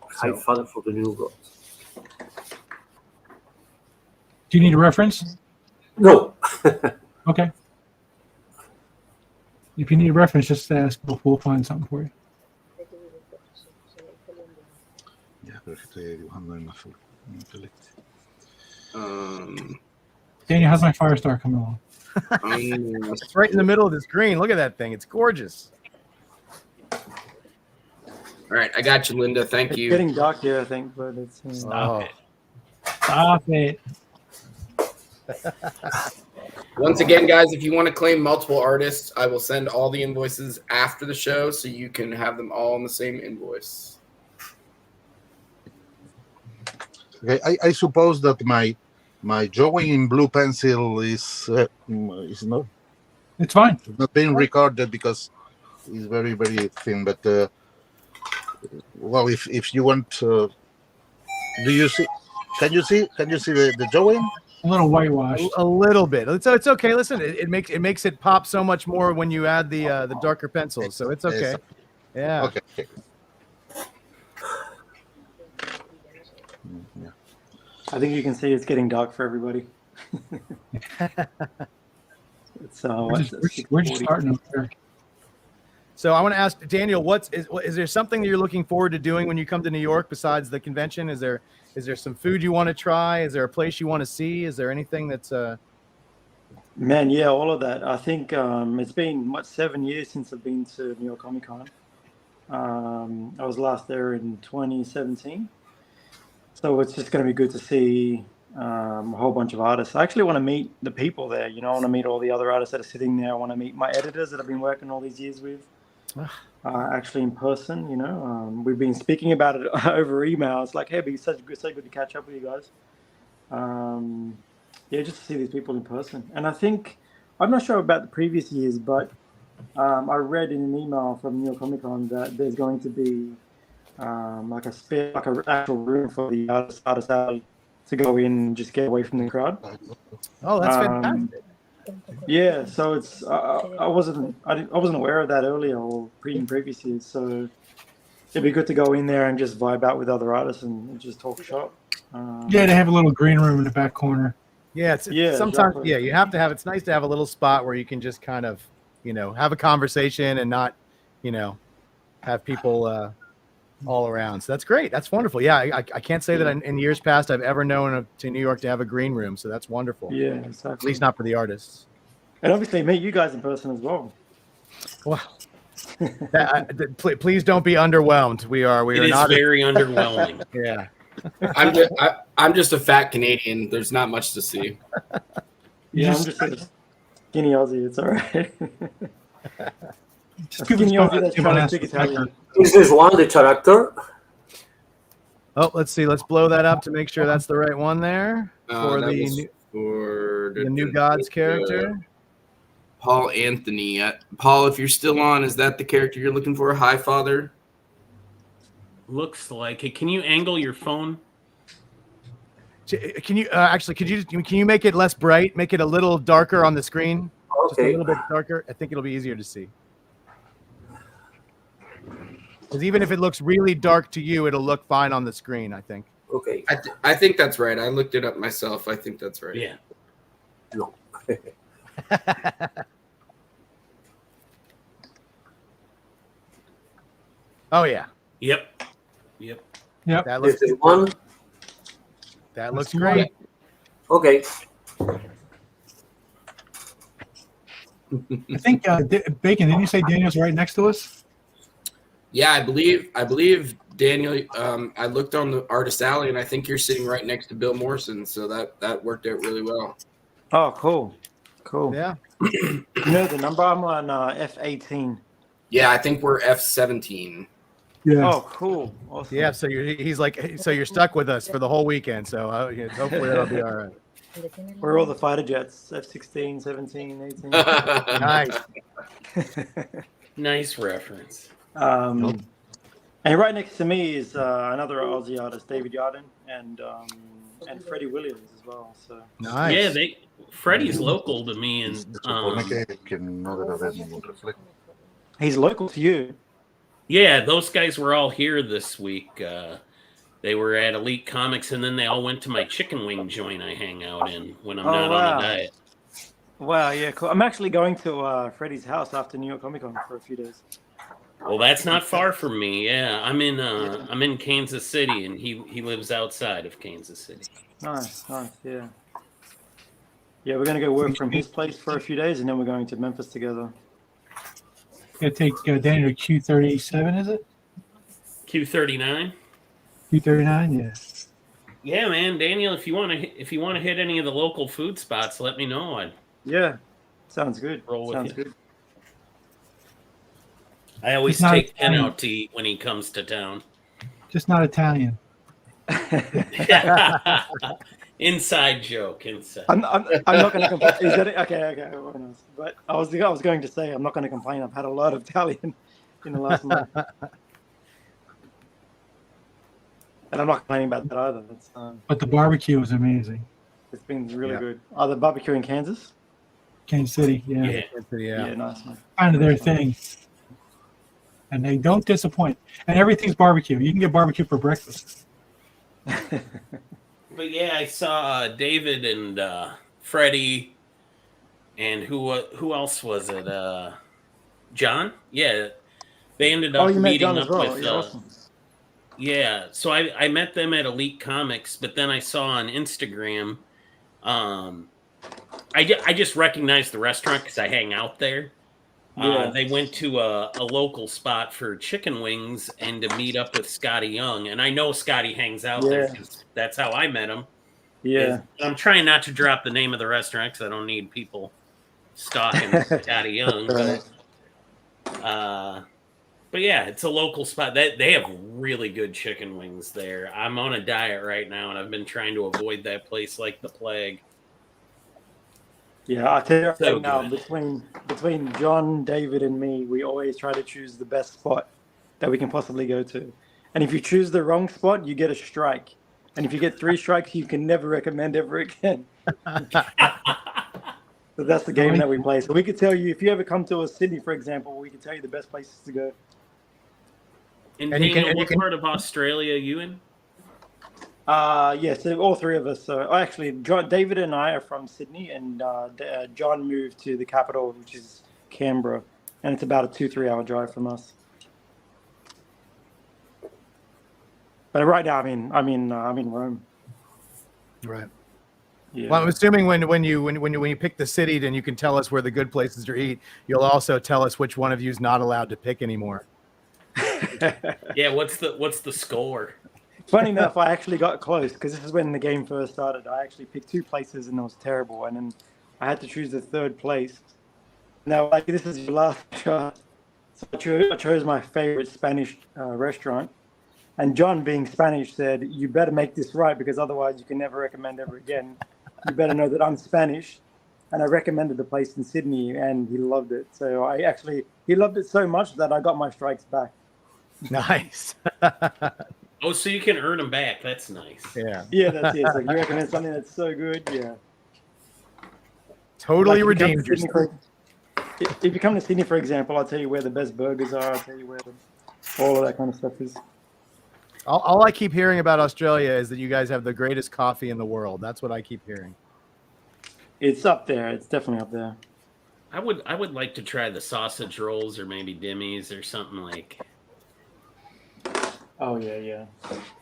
High Father for the New Gods. Do you need a reference? No. Okay. If you need a reference, just ask. We'll find something for you. Daniel, how's my Firestar coming along? It's right in the middle of this green. Look at that thing. It's gorgeous. All right, I got you, Linda. Thank you. It's getting dark here, I think, but it's. Stop it. Once again, guys, if you want to claim multiple artists, I will send all the invoices after the show so you can have them all on the same invoice. Okay, I suppose that my drawing in blue pencil is not. It's fine. It's not being recorded because it's very very thin. But well, if you want, do you see? Can you see the drawing? A little whitewash. A little bit. It's okay. Listen, it makes it pop so much more when you add the darker pencils. So it's okay. Yeah. Okay. Yeah. I think you can see it's getting dark for everybody. We're just starting up there. So I want to ask Daniel, is there something that you're looking forward to doing when you come to New York besides the convention? Is there some food you want to try? Is there a place you want to see? Is there anything that's Man, yeah, all of that. I think it's been 7 years since I've been to New York Comic Con. I was last there in 2017. So it's just going to be good to see a whole bunch of artists. I actually want to meet the people there. I want to meet all the other artists that are sitting there. I want to meet my editors that I've been working all these years with, actually in person. We've been speaking about it over email. It's like, hey, it'd be so good to catch up with you guys. Yeah, just to see these people in person. And I think, I'm not sure about the previous years, but I read in an email from New York Comic Con that there's going to be like an actual room for the artist alley to go in and just get away from the crowd. Oh, that's fantastic. Yeah, so it's I wasn't aware of that earlier or in previous years. So it'd be good to go in there and just vibe out with other artists and just talk shop. Yeah, they have a little green room in the back corner. Yeah, sometimes exactly. Yeah, you have to have. It's nice to have a little spot where you can just kind of, have a conversation and not, have people all around. So that's great. That's wonderful. Yeah, I can't say that in years past I've ever known to New York to have a green room. So that's wonderful. Yeah, exactly. At least not for the artists. And obviously meet you guys in person as well. Well, please don't be underwhelmed. We are not very underwhelming. Yeah. I'm just a fat Canadian. There's not much to see. Yeah, I'm just a skinny Aussie. It's all right. Skinny Aussie that's trying to speak Italian. Is this one the character? Oh, let's see. Let's blow that up to make sure that's the right one there for the New Gods character. Paul Anthony. Paul, if you're still on, is that the character you're looking for? High Father? Looks like it. Can you angle your phone? Can you can you make it less bright? Make it a little darker on the screen? just a little bit darker, I think it'll be easier to see. Because even if it looks really dark to you, it'll look fine on the screen, I think. Okay. I think that's right. I looked it up myself. I think that's right. Yeah. No. Oh yeah. Yep. Yep. That This looks is one. that looks great. Okay. I think Bacon. Didn't you say Daniel's right next to us? Yeah, I believe Daniel. I looked on the Artist Alley, and I think you're sitting right next to Bill Morrison, so that worked out really well. Oh, cool. Yeah. You know the number? I'm on F18. Yeah, I think we're F17. Yeah. Oh, cool. Awesome. Yeah. So you're stuck with us for the whole weekend. So hopefully that'll be all right. We're all the fighter jets. F16, 17, 18. Nice. Nice reference. And right next to me is another Aussie artist, David Yarden, and Freddie Williams as well. So Nice. Yeah, Freddie's local to me, and he's local to you. yeah, those guys were all here this week. They were at Elite Comics, and then they all went to my chicken wing joint I hang out in when I'm not on a diet. Wow, yeah, cool. I'm actually going to Freddie's house after New York Comic Con for a few days. Well, that's not far from me. Yeah, I'm in Kansas City, and he lives outside of Kansas City. Nice, yeah. Yeah, we're going to go work from his place for a few days, and then we're going to Memphis together. Gonna take Daniel to Q37, is it? Q39. Q39, yeah. Yeah, man, Daniel, if you want to hit any of the local food spots, let me know. Yeah, sounds good. Roll with Sounds you. good. I always It's not take Ken Italian. out to eat when he comes to town. Just not Italian. Inside joke. Inside. I'm not going to complain. Is that it? Okay. But I was going to say I'm not going to complain. I've had a lot of Italian in the last month, and I'm not complaining about that either. But the barbecue was amazing. It's been really good. Oh, the barbecue in Kansas? Kansas City, Yeah. Yeah, nice. Man. Kind of their thing. And they don't disappoint. And everything's barbecue. You can get barbecue for breakfast. But yeah, I saw David and Freddie, and who else was it? John? Yeah, they ended up Oh, you met meeting John as up well. with. Yeah, awesome. Yeah, so I met them at Elite Comics, but then I saw on Instagram. I just recognized the restaurant because I hang out there. Yeah. They went to a local spot for chicken wings and to meet up with Scotty Young. And I know Scotty hangs out there because that's how I met him. Yeah. I'm trying not to drop the name of the restaurant because I don't need people stalking Scotty Young. But yeah, it's a local spot. They have really good chicken wings there. I'm on a diet right now, and I've been trying to avoid that place like the plague. Yeah, I tell you So right now, good. between John, David, and me, we always try to choose the best spot that we can possibly go to. And if you choose the wrong spot, you get a strike. And if you get 3 strikes, you can never recommend ever again. So that's the game that we play. So we could tell you, if you ever come to Sydney, for example, we can tell you the best places to go. And And you Daniel, can- what part of Australia are you in? Yes, all 3 of us. So actually, David and I are from Sydney, and John moved to the capital, which is Canberra, and it's about a 2-3 hour drive from us. But right now, I'm in Rome. Right. Yeah. Well, I'm assuming when you pick the city, then you can tell us where the good places to eat. You'll also tell us which one of you is not allowed to pick anymore. Yeah, what's the score? Funny enough, I actually got close because this is when the game first started. I actually picked 2 places and it was terrible, and then I had to choose the 3rd place. Now, like, this is your last shot, so I chose my favorite Spanish restaurant. And John, being Spanish, said, "You better make this right because otherwise you can never recommend ever again. You better know that I'm Spanish." And I recommended the place in Sydney, and he loved it. So he loved it so much that I got my strikes back. Nice. Oh, so you can earn them back. That's nice. Yeah. Yeah, that's it. So you recommend something that's so good, yeah. Totally Like, if you come to redeemed Sydney yourself. if you come to Sydney, for example, I'll tell you where the best burgers are. I'll tell you where all of that kind of stuff is. All I keep hearing about Australia is that you guys have the greatest coffee in the world. That's what I keep hearing. It's up there. It's definitely up there. I would like to try the sausage rolls or maybe dimmies or something like. Oh yeah.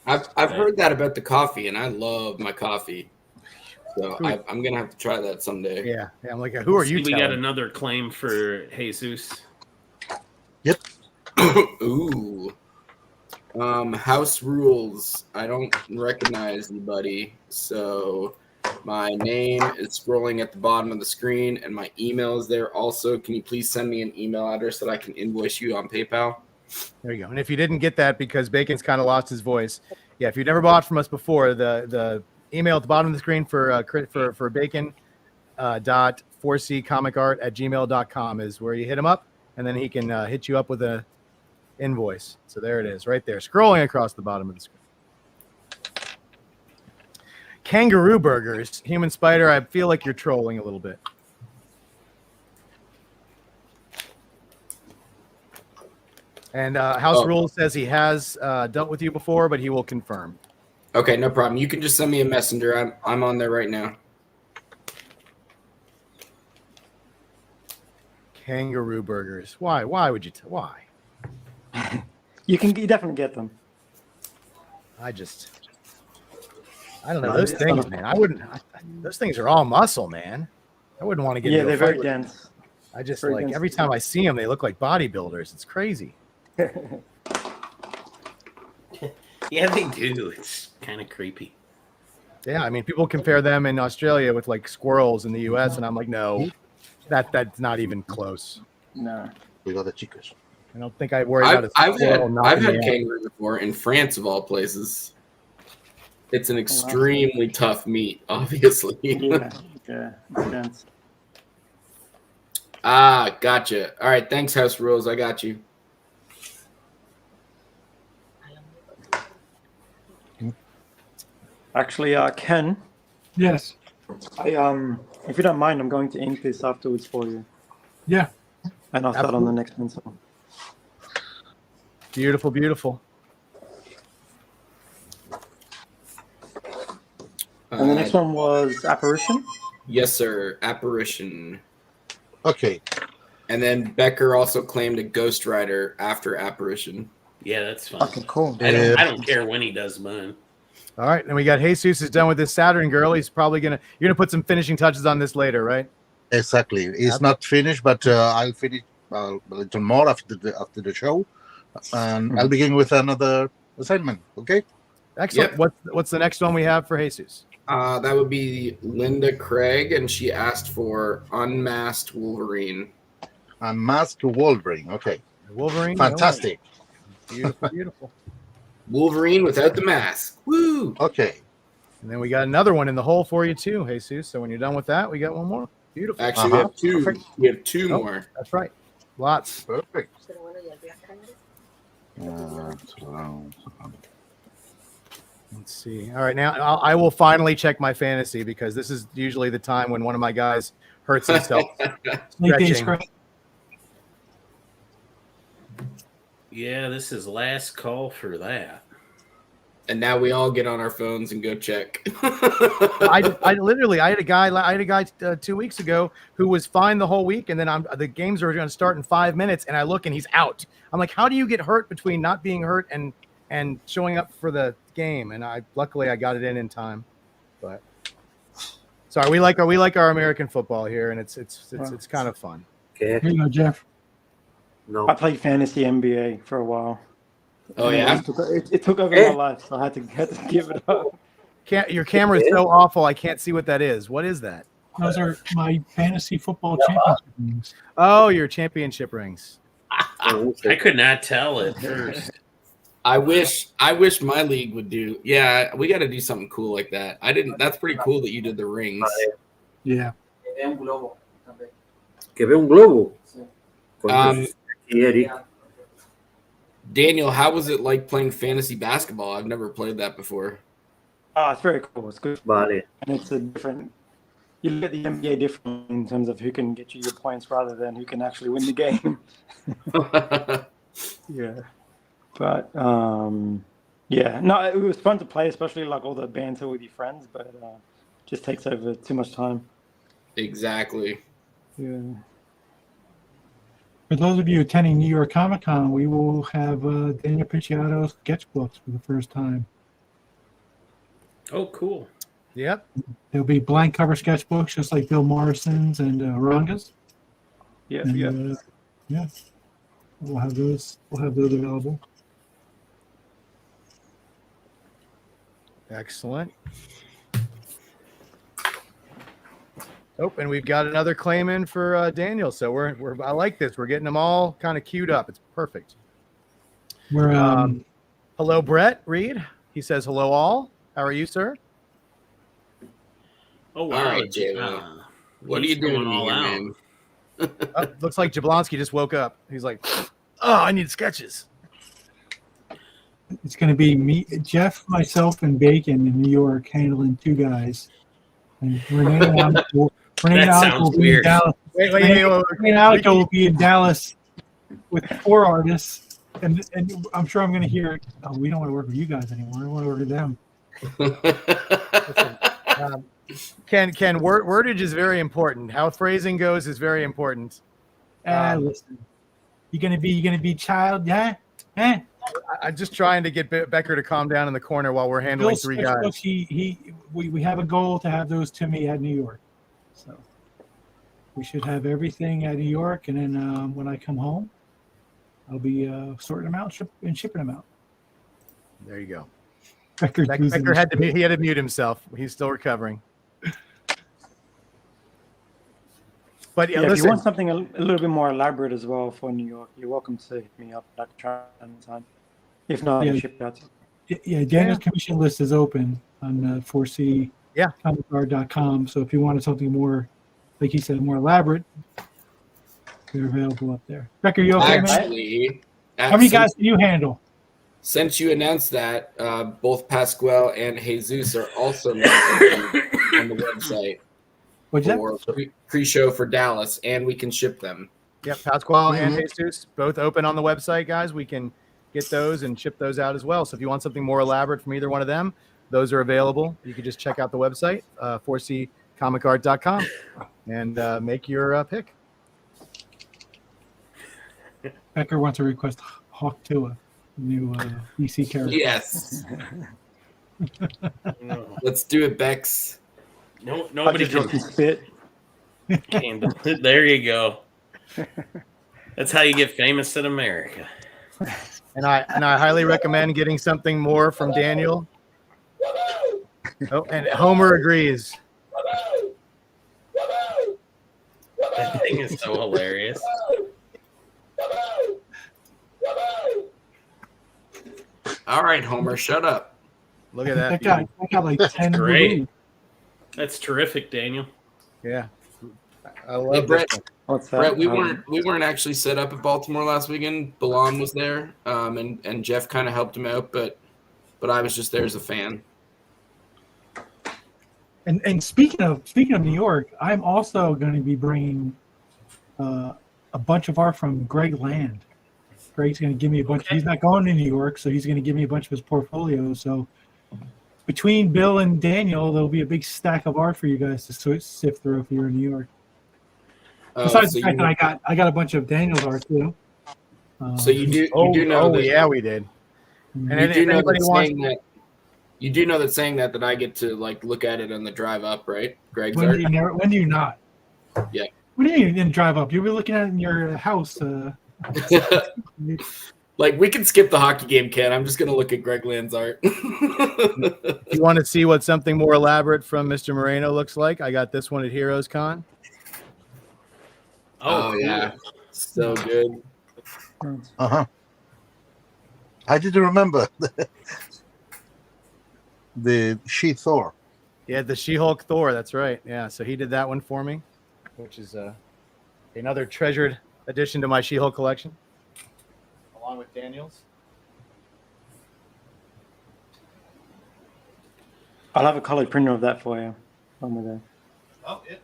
I've heard that about the coffee, and I love my coffee. So I'm gonna have to try that someday. Yeah. I'm like, who are you? We got another claim for Jesus. Yep. Ooh. House rules. I don't recognize anybody, so my name is scrolling at the bottom of the screen, and my email is there also. Can you please send me an email address that I can invoice you on PayPal? There you go. And if you didn't get that because Bacon's kind of lost his voice, yeah, if you've never bought from us before, the email at the bottom of the screen for Bacon .4ccomicart@gmail.com is where you hit him up, and then he can hit you up with a invoice. So there it is, right there, scrolling across the bottom of the screen. Kangaroo burgers, Human Spider. I feel like you're trolling a little bit. And House Rules says he has dealt with you before, but he will confirm. Okay, no problem. You can just send me a messenger. I'm on there right now. Kangaroo burgers. Why? Why would you? Why? You definitely get them. I don't know those things, man. I wouldn't. Those things are all muscle, man. I wouldn't want to get. Yeah, into a they're fight very with dense. them. I just Very like dense. every time I see them, they look like bodybuilders. It's crazy. Yeah, they do. It's kind of creepy. Yeah, I mean, people compare them in Australia with like squirrels in the U.S., and I'm like, no, that's not even close. No. We got the chicos. I don't think I worry about a I've squirrel. had knocking me out. kangaroo before in France, of all places. It's an extremely tough meat, obviously. Yeah, it's dense. Ah, gotcha. All right, thanks, House Rules. I got you. Actually, Ken, Yes. if you don't mind, I'm going to ink this afterwards for you, Yeah. and I'll start on the next pencil. Beautiful, beautiful. And the next one was Apparition. Yes, sir. Apparition. Okay. And then Becker also claimed a Ghost Rider after Apparition. Yeah, that's fine. Okay, cool. I don't care when he does mine. All right, and we got Jesus is done with this Saturn girl. He's probably you're gonna put some finishing touches on this later, right? Exactly. It's not finished, but I'll finish a little more after the show, and I'll begin with another assignment. Okay. Excellent. Yep. What's the next one we have for Jesus? That would be Linda Craig, and she asked for Unmasked Wolverine. Unmasked Wolverine. Okay. Wolverine. Fantastic. Beautiful, beautiful. Wolverine without the mask. Woo! Okay. And then we got another one in the hole for you too, Jesus. So when you're done with that, we got one more. Beautiful. Actually, we have two. Perfect. We have two more. That's right. Lots. Perfect. Pero bueno, ¿y el Black Canary? Let's see. All right, now I will finally check my fantasy because this is usually the time when one of my guys hurts himself. Late day Stretching. scratch. Yeah, this is last call for that. And now we all get on our phones and go check. I had a guy 2 weeks ago who was fine the whole week, and then the games are going to start in 5 minutes, and I look and he's out. I'm like, how do you get hurt between not being hurt and showing up for the game? And luckily I got it in time. But sorry, we like our American football here, and it's kind of fun. Here you go, Jeff. No. I played fantasy NBA for a while. Oh, yeah? It took over my life, so I had to give it up. Your camera is so awful. I can't see what that is. What is that? Those are my fantasy football championship rings. Oh, your championship rings. I could not tell at first. I wish my league would do. Yeah, we got to do something cool like that. That's pretty cool that you did the rings. Yeah. Que ve un globo. Daniel, how was it like playing fantasy basketball? I've never played that before. Oh, it's very cool. It's good. Vale. And it's a different you look at the NBA differently in terms of who can get you your points rather than who can actually win the game. Yeah, but yeah, no, it was fun to play, especially like all the banter with your friends, but it just takes over too much time. Exactly. Yeah. For those of you attending New York Comic Con, we will have Daniel Picciotto sketchbooks for the first time. Oh, cool. Yep. There'll be blank cover sketchbooks, just like Bill Morrison's and Ranga's. Yeah, And, yeah. We'll have those. We'll have those available. Excellent. Oh, and we've got another claim in for Daniel. So we're I like this. We're getting them all kind of queued up. It's perfect. We're hello, Brett Reed. He says hello, all. How are you, sir? Oh wow! All right, Jay. What are you doing all out? man? Looks like Jablonski just woke up. He's like, oh, I need sketches. It's going to be me, Jeff, myself, and Bacon in New York handling two guys. And Renee and Alex will be in Dallas. Renee and Alex will be in Dallas with 4 artists. And I'm sure I'm going to hear, oh, we don't want to work with you guys anymore. I want to work with them. Ken, wordage is very important. How phrasing goes is very important. Listen, you're gonna be child, yeah. I'm just trying to get Becker to calm down in the corner while we're handling 3 guys. We have a goal to have those to me at New York, so we should have everything at New York, and then when I come home, I'll be sorting them out and shipping them out. There you go. Becker had to mute himself. He's still recovering. But yeah, listen, if you want something a little bit more elaborate as well for New York, you're welcome to hit me up. I can try anytime. If not, I'll ship it out. Yeah, Daniel's commission list is open on 4C. comicguard.com. So if you wanted something more, like he said, more elaborate, they're available up there. Becker, you okay, man? How many guys can you handle? Since you announced that, both Pasqual and Jesus are also on the website for pre-show for Dallas, and we can ship them. Yep, Pasqual and Jesus both open on the website, guys. We can get those and ship those out as well. So if you want something more elaborate from either one of them, those are available. You can just check out the website, 4ccomicart.com, and make your pick. Becker wants to request Hawk Tua, new DC character. Yes. Let's do it, Bex. No, nobody can spit. There you go. That's how you get famous in America. And I highly recommend getting something more from Daniel. Oh, and Homer agrees. That thing is so hilarious. All right, Homer, shut up. Look at that. That got like 10 great. That's terrific, Daniel. Yeah. I love Brett, this. Brett, we weren't actually set up at Baltimore last weekend. Balan was there, and Jeff kind of helped him out, but I was just there as a fan. And speaking of New York, I'm also going to be bringing a bunch of art from Greg Land. Greg's going to give me a bunch. He's not going to New York, so he's going to give me a bunch of his portfolio. So between Bill and Daniel, there'll be a big stack of art for you guys to sift through if you're in New York. Besides the fact that I got a bunch of Daniel's art too. So you do know that, yeah, we did. And you do know that saying that I get to like look at it on the drive up, right? Greg's art. When do you not? Yeah. When do you didn't drive up? You'll be looking at it in your house. Like we can skip the hockey game, Ken. I'm just gonna look at Greg Land's art. You want to see what something more elaborate from Mr. Merino looks like? I got this one at Heroes Con. Oh yeah, so good. I didn't remember the She-Thor. Yeah, the She-Hulk Thor. That's right. Yeah, so he did that one for me, which is another treasured addition to my She-Hulk collection, along with Daniel's. I'll have a colored printer of that for you when we're there. Oh, yeah.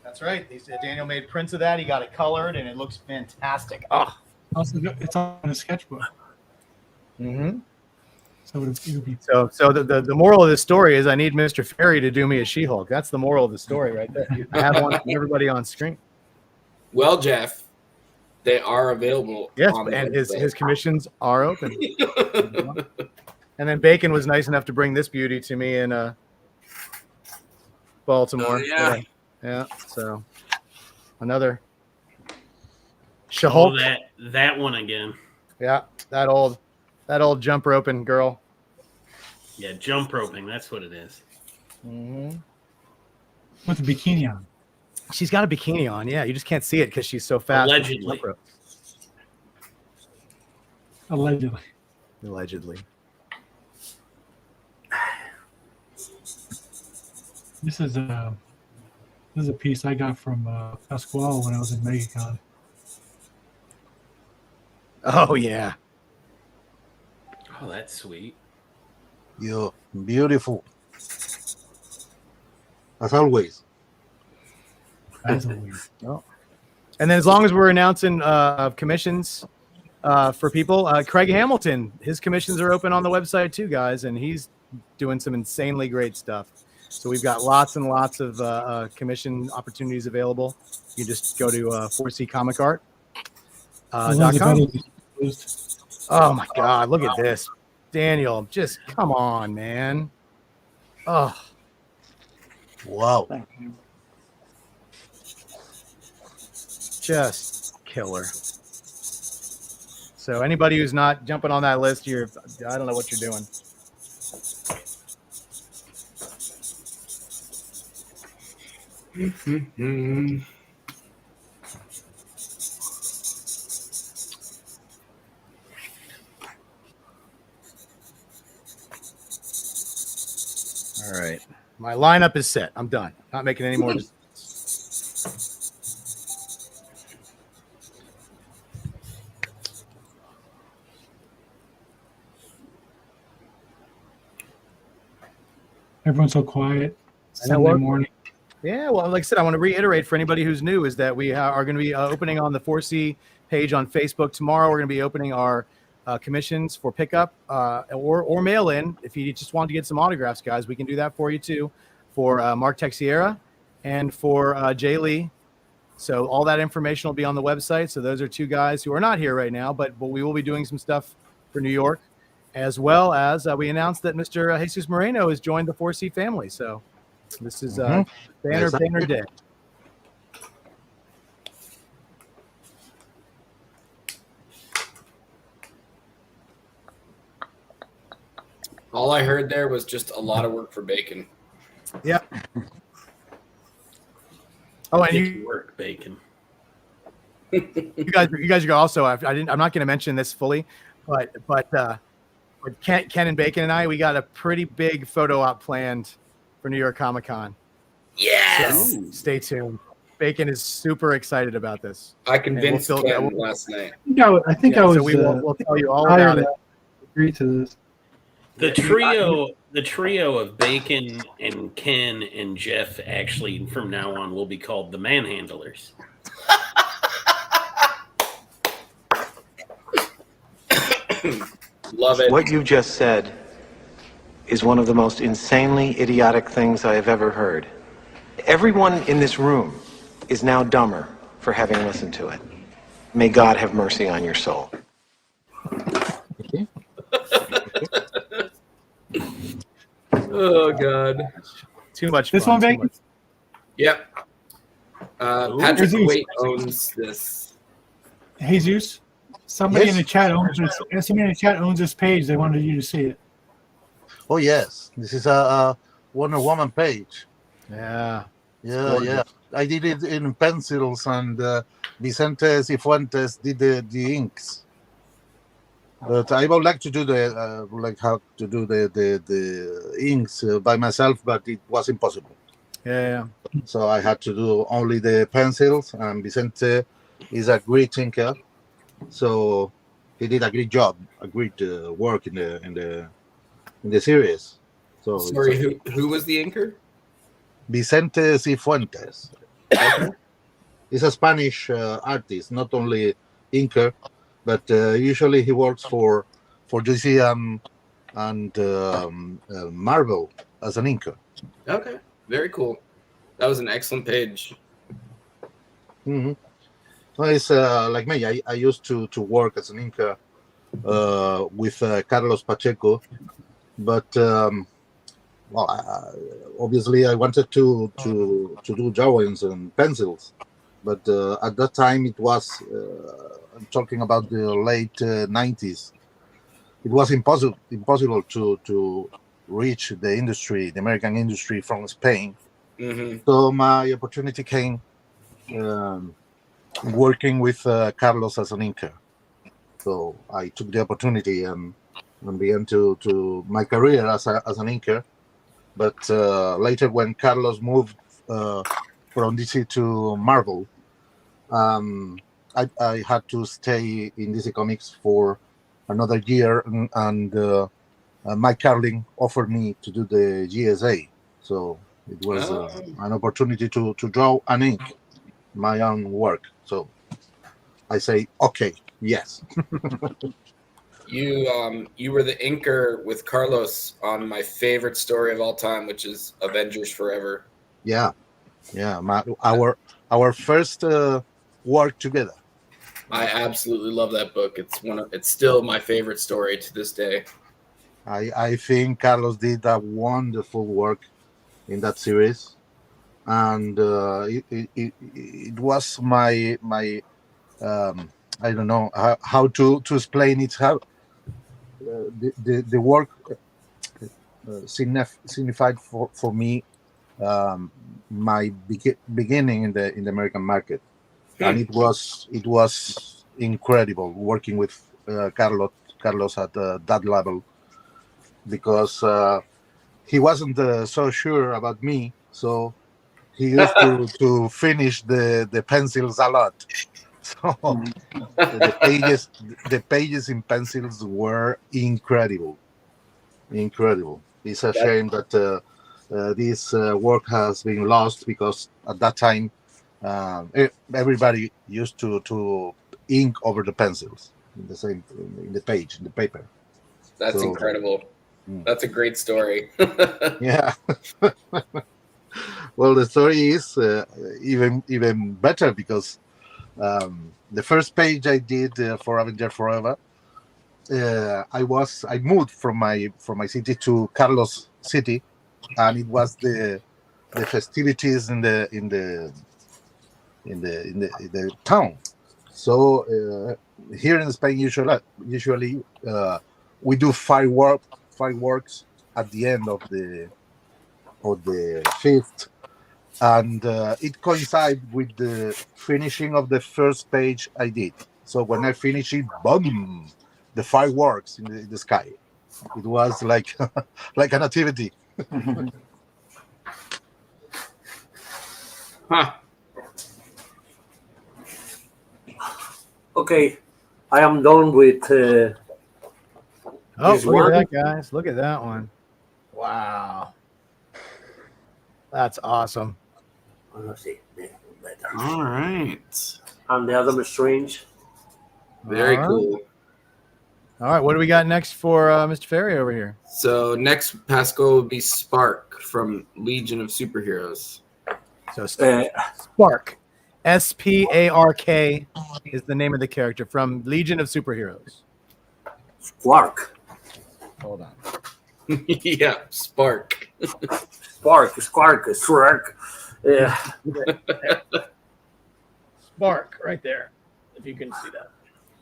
That's right. Daniel made prints of that. He got it colored, and it looks fantastic. Oh. Also, it's on a sketchbook. Mm-hmm. So it'll be. So the moral of this story is I need Mr. Ferry to do me a She-Hulk. That's the moral of the story right there. I have one for everybody on screen. Well, Jeff, they are available. Yes, on and the his commissions are open. And then Bacon was nice enough to bring this beauty to me in Baltimore. Yeah. So another She-Hulk. Oh, that one again. Yeah, that old jump roping girl. Yeah, jump roping. That's what it is. Mm-hmm. With a bikini on. She's got a bikini on. Yeah, you just can't see it because she's so fast. Allegedly. Allegedly. This is a piece I got from Pasqual when I was in MegaCon. Oh yeah. Oh, that's sweet. You're beautiful. As always. Oh. And then as long as we're announcing commissions for people, Craig Hamilton, his commissions are open on the website too, guys, and he's doing some insanely great stuff. So we've got lots and lots of commission opportunities available. You just go to 4ccomic.com. Oh my God, look at this. Daniel, just come on, man. Oh. Wow. Thank you. Just killer. So anybody who's not jumping on that list, I don't know what you're doing. Mm-hmm. All right. My lineup is set. I'm done. Not making any more decisions. Everyone's so quiet. Sunday morning. Yeah, well, like I said, I want to reiterate for anybody who's new is that we are going to be opening on the 4C page on Facebook tomorrow. We're going to be opening our commissions for pickup or mail in. If you just want to get some autographs, guys, we can do that for you too. For Mark Texiera and for Jay Lee. So all that information will be on the website. So those are two guys who are not here right now, but we will be doing some stuff for New York, as well as we announced that Mr. Jesus Merino has joined the 4C family. So this is banner day. All I heard there was just a lot of work for Bacon. Yeah. Oh, and you work, Bacon. you guys are also. I'm not going to mention this fully, but Ken and Bacon and I, we got a pretty big photo op planned for New York Comic Con. Yes. So stay tuned. Bacon is super excited about this. I convinced Ken last night. I think I was. So we'll tell you all about it. Agree to this. The trio of Bacon and Ken and Jeff actually from now on will be called the Manhandlers. Love it. What you just said is one of the most insanely idiotic things I have ever heard. Everyone in this room is now dumber for having listened to it. May God have mercy on your soul. Oh God! Too much. This fun, one, Bacon. Yep. Patrick Waite owns this. Jesus, somebody in the chat owns this. Somebody in the chat owns this page. They wanted you to see it. Oh yes, this is a Wonder Woman page. Yeah. Yeah. I did it in pencils, and Vicente Cifuentes did the inks. But I would like to do the inks by myself, but it was impossible. Yeah. So I had to do only the pencils, and Vicente is a great inker, so he did a great job, a great work in the series. So sorry, who was the inker? Vicente Cifuentes. Okay. He's a Spanish artist, not only inker, but usually he works for DC and Marvel as an inker. Okay, very cool. That was an excellent page. Mm-hmm. Well, it's like me. I used to work as an inker with Carlos Pacheco, but obviously I wanted to do drawings and pencils, but at that time it was I'm talking about the late 90s. It was impossible to reach the American industry from Spain. Mm-hmm. So my opportunity came working with Carlos as an inker. So I took the opportunity and began to my career as an inker. But later, when Carlos moved from DC to Marvel, I had to stay in DC Comics for another year, and Mike Carling offered me to do the GSA. So it was an opportunity to draw and ink my own work. So I say, okay, yes. You were the inker with Carlos on my favorite story of all time, which is Avengers Forever. Yeah. Our first work together. I absolutely love that book. It's still my favorite story to this day. I think Carlos did a wonderful work in that series, and it was my I don't know how to explain it. How the work signified for me my beginning in the American market, and it was incredible working with Carlos at that level, because he wasn't so sure about me, so he used to finish the pencils a lot. So the pages in pencils were incredible. It's a shame that this work has been lost, because at that time everybody used to ink over the pencils in the page, in the paper. That's incredible. That's a great story. Yeah. Well, the story is even better, because the first page I did for Avenger Forever, I moved from my city to Carlos City, and it was the festivities in the town. So here in Spain, usually we do fireworks at the end of the feast, and it coincides with the finishing of the first page I did. So when I finished it, boom, the fireworks in the sky. It was like like a nativity. Huh. Okay, I am done with look this one. at that, guys. Look at that one. Wow. That's awesome. Let's see. All right. And the Adam Strange. Very cool. All right, what do we got next for Mr. Ferry over here? So next, Pasqual would be Spark from Legion of Superheroes. So Spark, SPARK is the name of the character from Legion of Superheroes. Spark. Hold on. Yeah, Spark. Spark. Yeah. Spark, right there, if you can see that.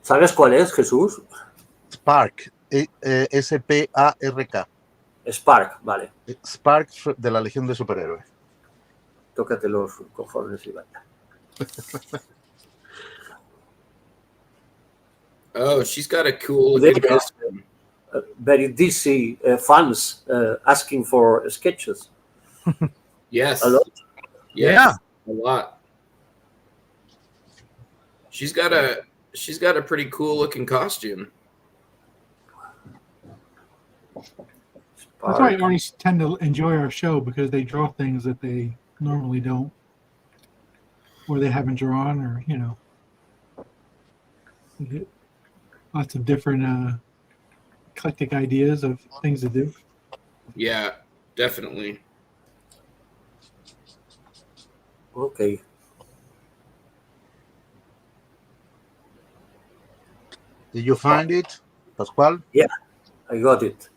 ¿Sabes cuál es, Jesús? Spark, SPARK. Spark, vale. Spark de la Legión de Superhéroes. Tócate los cojones y vaya. Oh, she's got a cool costume. Very DC fans asking for sketches. Yes. A lot? Yes, a lot. She's got a pretty cool looking costume. That's why artists tend to enjoy our show, because they draw things that they normally don't, or they haven't drawn, or you get lots of different eclectic ideas of things to do. Yeah, definitely. Okay. Did you find it, Pasqual? Yeah, I got it.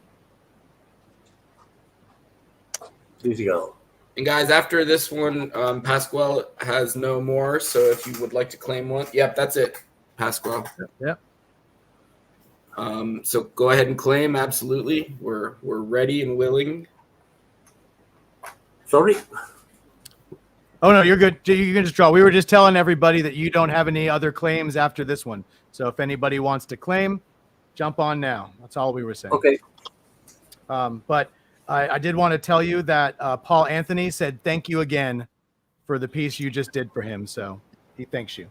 This go. And guys, after this one, Pasqual has no more. So if you would like to claim one, yep, that's it, Pasqual. Yep. So go ahead and claim. Absolutely, we're ready and willing. Sorry. Oh no, you're good. You can just draw. We were just telling everybody that you don't have any other claims after this one. So if anybody wants to claim, jump on now. That's all we were saying. Okay. But I did want to tell you that Paul Anthony said thank you again for the piece you just did for him. So he thanks you.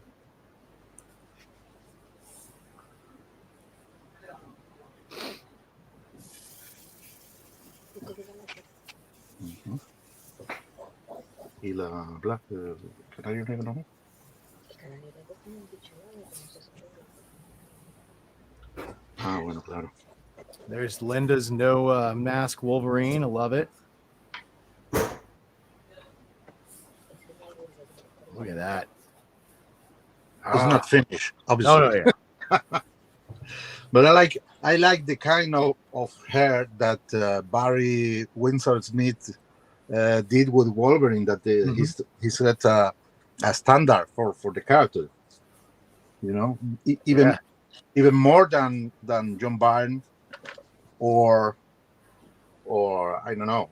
Y la Black Canario Negro, ¿no? Ah, bueno, claro. There's Linda's no mask Wolverine. I love it. Look at that. It's not finished, obviously. No, yeah. But I like the kind of hair that Barry Windsor Smith did with Wolverine. That he set a standard for the character. Even more than John Byrne or I don't know.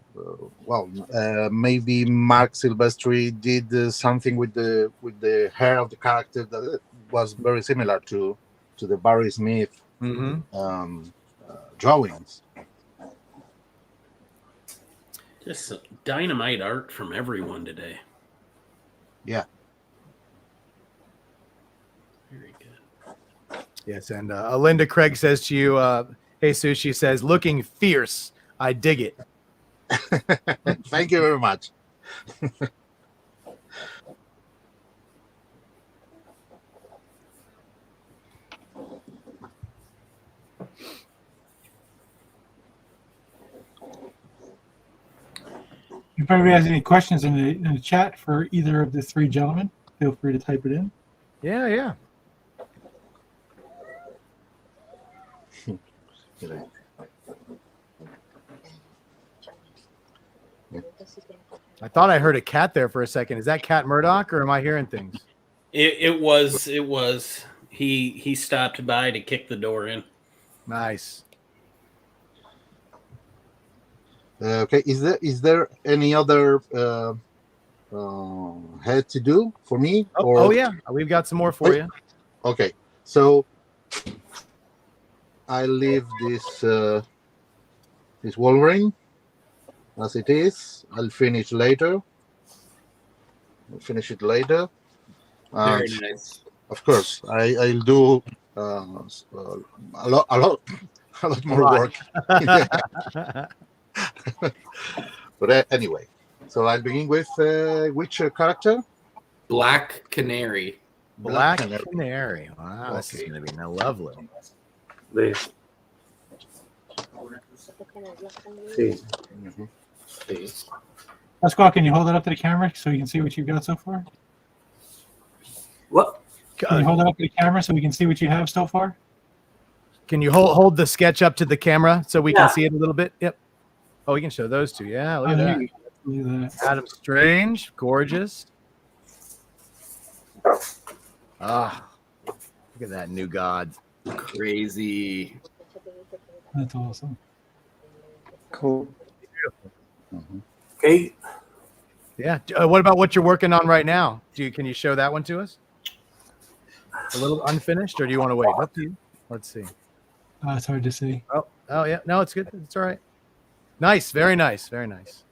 Maybe Mark Silvestri did something with the hair of the character that was very similar to the Barry Smith drawings. Just dynamite art from everyone today. Yeah. Very good. Yes, and Linda Craig says to you, hey, Sushi says, looking fierce. I dig it. Thank you very much. If anybody has any questions in the chat for either of the three gentlemen, feel free to type it in. Yeah. I thought I heard a cat there for a second. Is that Cat Murdoch, or am I hearing things? It was. He stopped by to kick the door in. Nice. Okay, is there any other head to do for me? Oh yeah, we've got some more for you. Okay, so I leave this Wolverine as it is. I'll finish later. Finish it later. Very nice. Of course, I'll do a lot more work. But anyway, so I'll begin with which character? Black Canary. Black Canary. Wow, this is going to be lovely. This. Sí. Pasqual, can you hold it up to the camera so we can see what you've got so far? What? Can you hold it up to the camera so we can see what you have so far? Can you hold the sketch up to the camera so we can see it a little bit? Yep. Oh, we can show those two. Yeah, look at that. Look at that. Adam Strange, gorgeous. Ah, look at that new god. Crazy. That's awesome. Cool. Beautiful. Okay. Yeah. What about what you're working on right now? Can you show that one to us? A little unfinished, or do you want to wait? Up to you. Let's see. It's hard to see. Oh yeah. No, it's good. It's all right. Nice. Very nice. Very nice.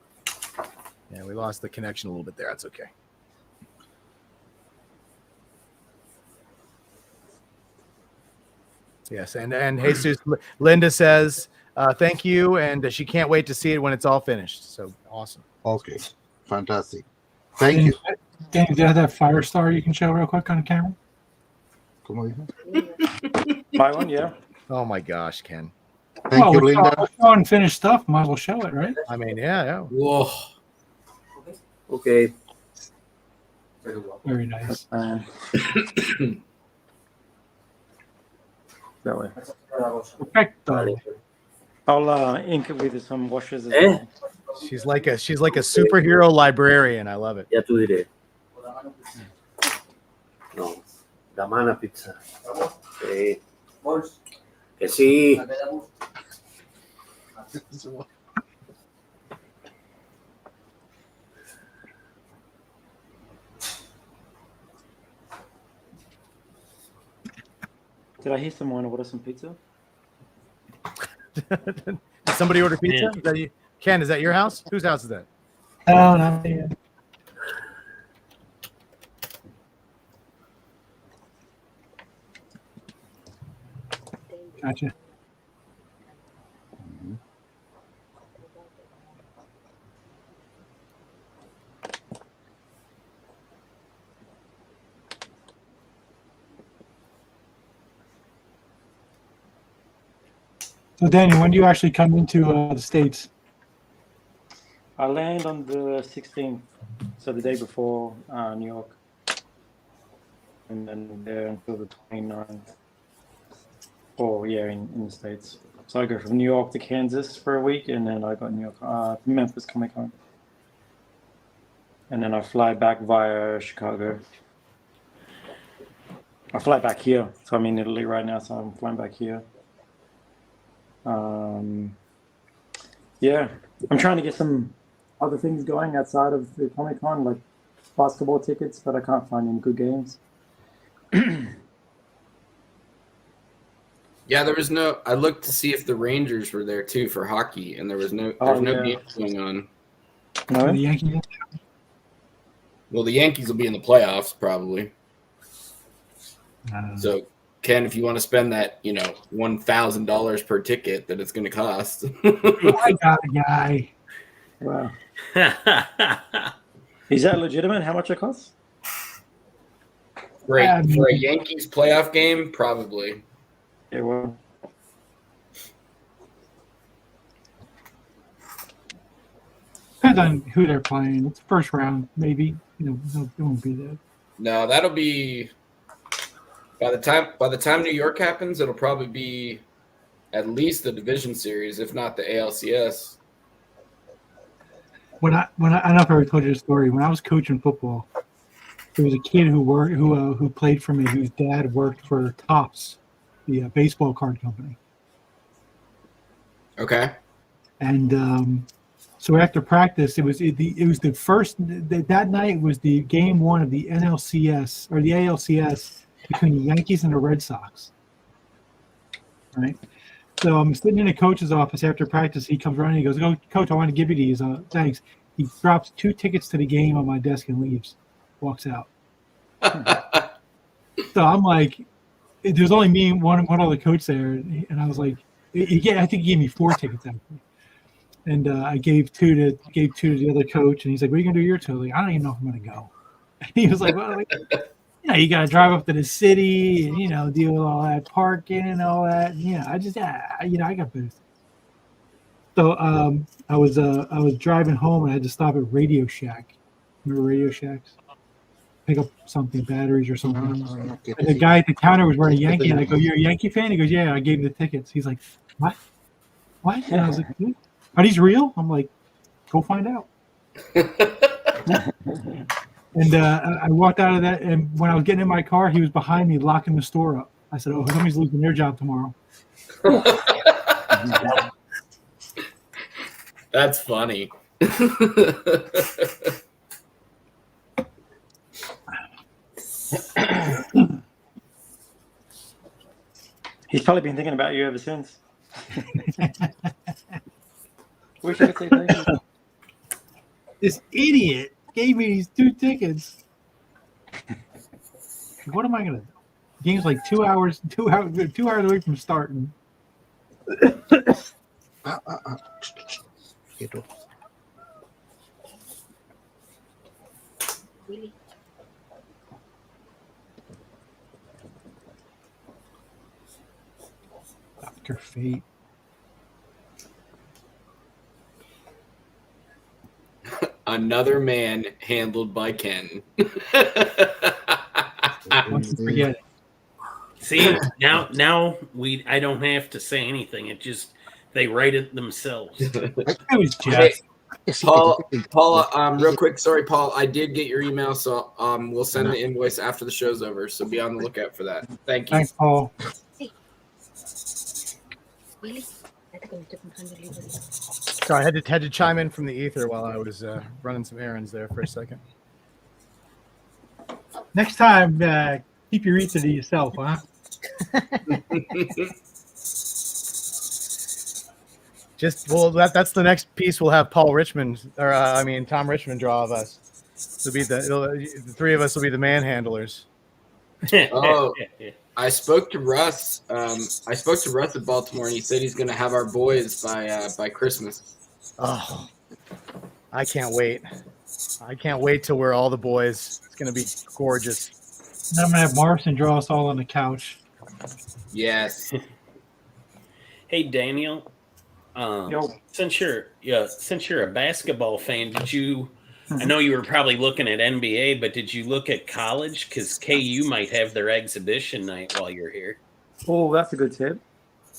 Yeah, we lost the connection a little bit there. That's okay. Yes, and Jesus, Linda says thank you, and she can't wait to see it when it's all finished. So awesome. Okay, fantastic. Thank you. Danny, do you have that Firestar you can show real quick on the camera? Como dijo? Buy one, yeah. Oh my gosh, Ken. Thank you, Linda. We're showing finished stuff. Might as well show it, right? I mean, yeah. Whoa. Okay. Very nice. That way. Perfecto. I'll ink it with some washes as Eh? well. She's like a superhero librarian. I love it. Ya tú diré. No, la mana pizza. Sí. Que sí. Did I hear someone order some pizza? Did somebody order pizza? Is that you? Ken, is that your house? Whose house is that? Oh, no. Yeah. Gotcha. So, Danny, when do you actually come into the States? I land on the 16th, so the day before New York, and then there until the 29th. Oh yeah, in the States. So I go from New York to Kansas for a week, and then I got New York, Memphis Comic Con, and then I fly back via Chicago. I fly back here, so I'm in Italy right now, so I'm flying back here. Yeah, I'm trying to get some other things going outside of the Comic Con, like basketball tickets, but I can't find any good games. Yeah, there was no. I looked to see if the Rangers were there too for hockey, and there was no. Oh, There's no yeah. games going on. No? The Yankees? Well, the Yankees will be in the playoffs probably. So, Ken, if you want to spend that, $1,000 per ticket that it's going to cost. I got a guy. Wow. Is that legitimate? How much it costs? For a Yankees playoff game, probably. Yeah, well. Depends on who they're playing. It's first round, maybe. It won't be there. No, that'll be by the time New York happens, it'll probably be at least the division series, if not the ALCS. When I don't know if I ever told you the story. When I was coaching football, there was a kid who played for me whose dad worked for Topps, the baseball card company. Okay. And so after practice, it was the first that night was the game one of the NLCS or the ALCS between the Yankees and the Red Sox. Right. So I'm sitting in the coach's office after practice. He comes running. He goes, "Go, coach! I want to give you these. Thanks." He drops 2 tickets to the game on my desk and leaves. Walks out. So I'm like, there's only me and one other coach there, and I was like, I think he gave me 4 tickets actually. And I gave two to the other coach, and he's like, "What are you gonna do your two?" Like, I don't even know if I'm gonna go. And he was like, "Well, you gotta drive up to the city and deal with all that parking and all that. And, I just I got better." So I was driving home and I had to stop at Radio Shack. Remember Radio Shacks? Pick up something, batteries or something. And the guy at the counter was wearing a Yankee, and I go, "You're a Yankee fan?" He goes, "Yeah, I gave him the tickets." He's like, "What? What?" And I was like, "Are these real?" I'm like, "Go find out." And I walked out of that, and when I was getting in my car, he was behind me locking the store up. I said, "Oh, somebody's losing their job tomorrow." That's funny. He's probably been thinking about you ever since. Wish I could say thank you. This idiot gave me these 2 tickets. What am I gonna do? The game's like 2 hours away from starting. Quieto. Dr. Fate. Another man handled by Ken. Once you forget it. See, now I don't have to say anything. It just they write it themselves. It was Hey, Jeff. Paul, real quick, sorry, Paul, I did get your email, so we'll send the invoice after the show's over. So be on the lookout for that. Thank you. Thanks, Paul. Sorry, I had to chime in from the ether while I was running some errands there for a second. Next time, keep your ether to yourself, huh? That's the next piece we'll have Paul Richmond, or Tom Richmond draw of us. The three of us will be the manhandlers. Oh, I spoke to Russ. I spoke to Russ at Baltimore, and he said he's going to have our boys by Christmas. Oh, I can't wait. I can't wait till we're all the boys. It's going to be gorgeous. And I'm going to have Morrison draw us all on the couch. Yes. Hey, Daniel. Since you're a basketball fan, did you? I know you were probably looking at NBA, but did you look at college? Because KU might have their exhibition night while you're here. Oh, that's a good tip.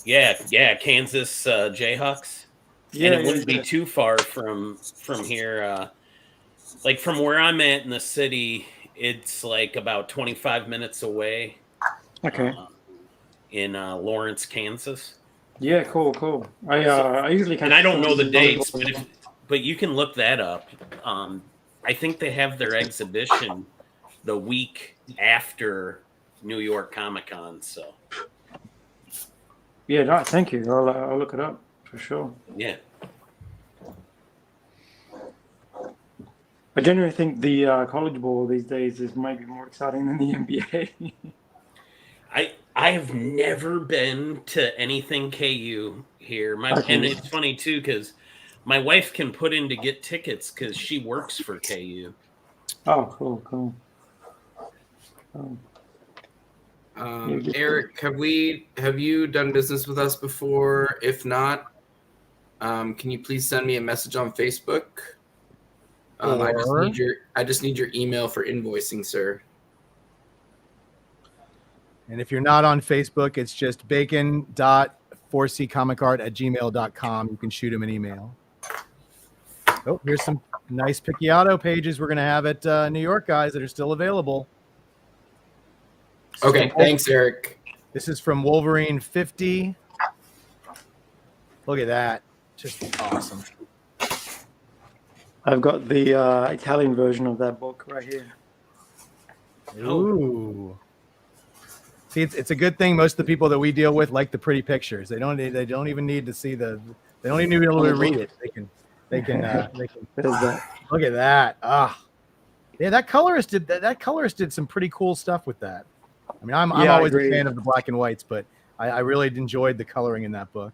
Yeah, Kansas Jayhawks. Yeah, and it wouldn't be too far from here. Like from where I'm at in the city, it's like about 25 minutes away. Okay. In Lawrence, Kansas. Yeah, cool. I usually and I don't know the dates, but you can look that up. I think they have their exhibition the week after New York Comic Con. So. Yeah, no, thank you. I'll look it up for sure. Yeah. I genuinely think the college ball these days is maybe more exciting than the NBA. I have never been to anything KU here. And it's funny too because my wife can put in to get tickets because she works for KU. Oh, cool. Eric, have you done business with us before? If not, can you please send me a message on Facebook? I just need your email for invoicing, sir. And if you're not on Facebook, it's just bacon.4ccomicart@gmail.com. You can shoot him an email. Oh, here's some nice Picciotto pages we're going to have at New York, guys, that are still available. Okay, thanks, Eric. This is from Wolverine 50. Look at that. Just awesome. I've got the Italian version of that book right here. Ooh. See, it's a good thing most of the people that we deal with like the pretty pictures. They don't even need to see they don't even need to be able to read it. They can look at that. Yeah, that colorist did some pretty cool stuff with that. I mean, I'm always a fan of the black and whites, but I really enjoyed the coloring in that book.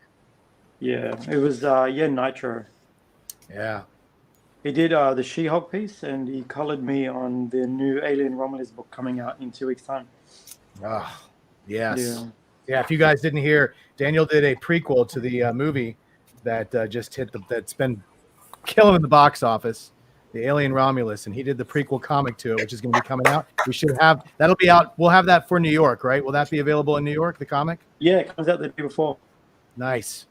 Yeah, it was Nitro. Yeah. He did the She-Hulk piece, and he colored me on the new Alien Romulus book coming out in 2 weeks' time. Oh, yes. Yeah, if you guys didn't hear, Daniel did a prequel to the movie that just that's been killing in the box office, the Alien Romulus, and he did the prequel comic to it, which is going to be coming out. That'll be out. We'll have that for New York, right? Will that be available in New York, the comic? Yeah, it comes out the day before. Nice.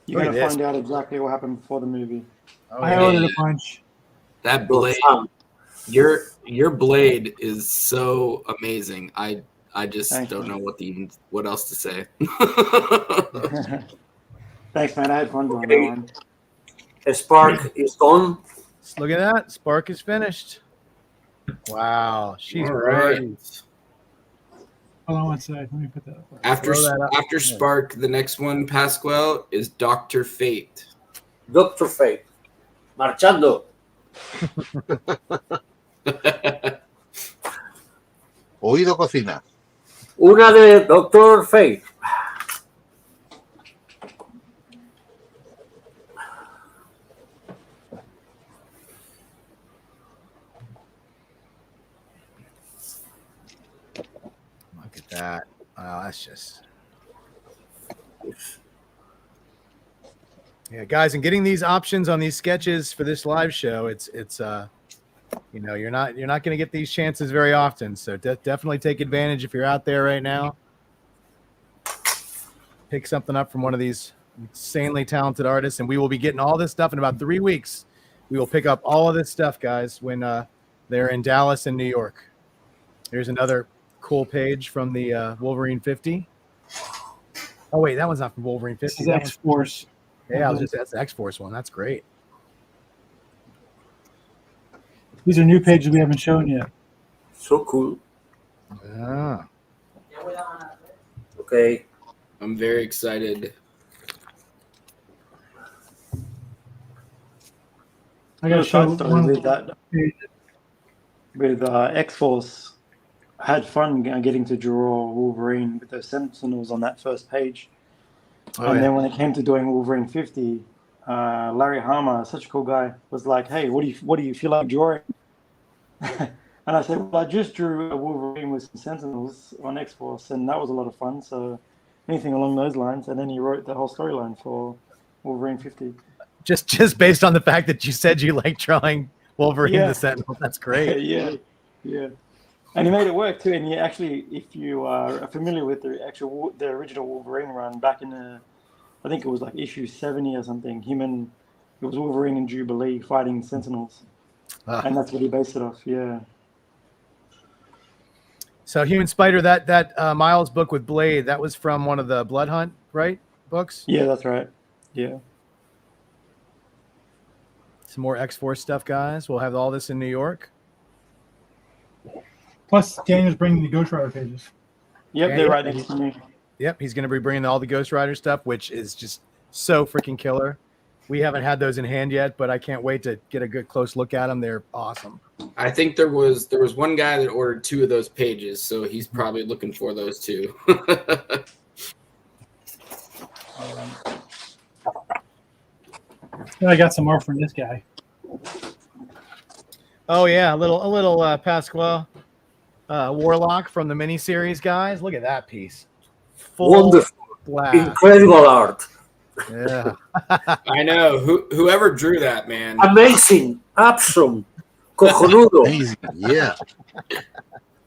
You're going to find out exactly what happened before the movie. I ordered a bunch. That blade, your blade is so amazing. I just don't know what else to say. Thanks, man. I had fun doing that one. Spark is gone. Look at that. Spark is finished. Wow. She's great. Hold on one second. Let me put that up. After Spark, the next one, Pasqual, is Dr. Fate. Dr. Fate. Marchando. Oído cocina. Una de Dr. Fate. Yes. Yeah, guys, and getting these options on these sketches for this live show, it's you know, you're not going to get these chances very often. So definitely take advantage if you're out there right now. Pick something up from one of these insanely talented artists, and we will be getting all this stuff in about 3 weeks. We will pick up all of this stuff, guys, when they're in Dallas and New York. Here's another cool page from the Wolverine 50. Oh wait, that one's not from Wolverine 50. This is X-Force. Yeah, that's the X-Force one. That's great. These are new pages we haven't shown yet. So cool. Ah. Okay. I'm very excited. I got to show one with that. With X-Force, I had fun getting to draw Wolverine with those Sentinels on that first page. Then when it came to doing Wolverine 50, Larry Hama, such a cool guy, was like, "Hey, what do you feel like drawing?" And I said, "Well, I just drew a Wolverine with some Sentinels on X-Force, and that was a lot of fun. So anything along those lines." And then he wrote the whole storyline for Wolverine 50. Just based on the fact that you said you like drawing Wolverine the Sentinel. That's great. Yeah. And he made it work too. And he actually, if you are familiar with the original Wolverine run back in I think it was like issue 70 or something. It was Wolverine and Jubilee fighting Sentinels, and that's what he based it off. Yeah. So Human Spider, that Miles book with Blade, that was from one of the Blood Hunt, right? Books. Yeah, that's right. Yeah. Some more X-Force stuff, guys. We'll have all this in New York. Plus, Daniel's bringing the Ghost Rider pages. Yep, they're right next to me. Yep, he's going to be bringing all the Ghost Rider stuff, which is just so freaking killer. We haven't had those in hand yet, but I can't wait to get a good close look at them. They're awesome. I think there was one guy that ordered 2 of those pages, so he's probably looking for those 2. I got some more from this guy. Oh yeah, a little Pasqual Warlock from the miniseries, guys. Look at that piece. Wonderful, blast. Incredible art. Yeah. I know. Whoever drew that, man. Amazing, awesome, cojonudo. Amazing, yeah.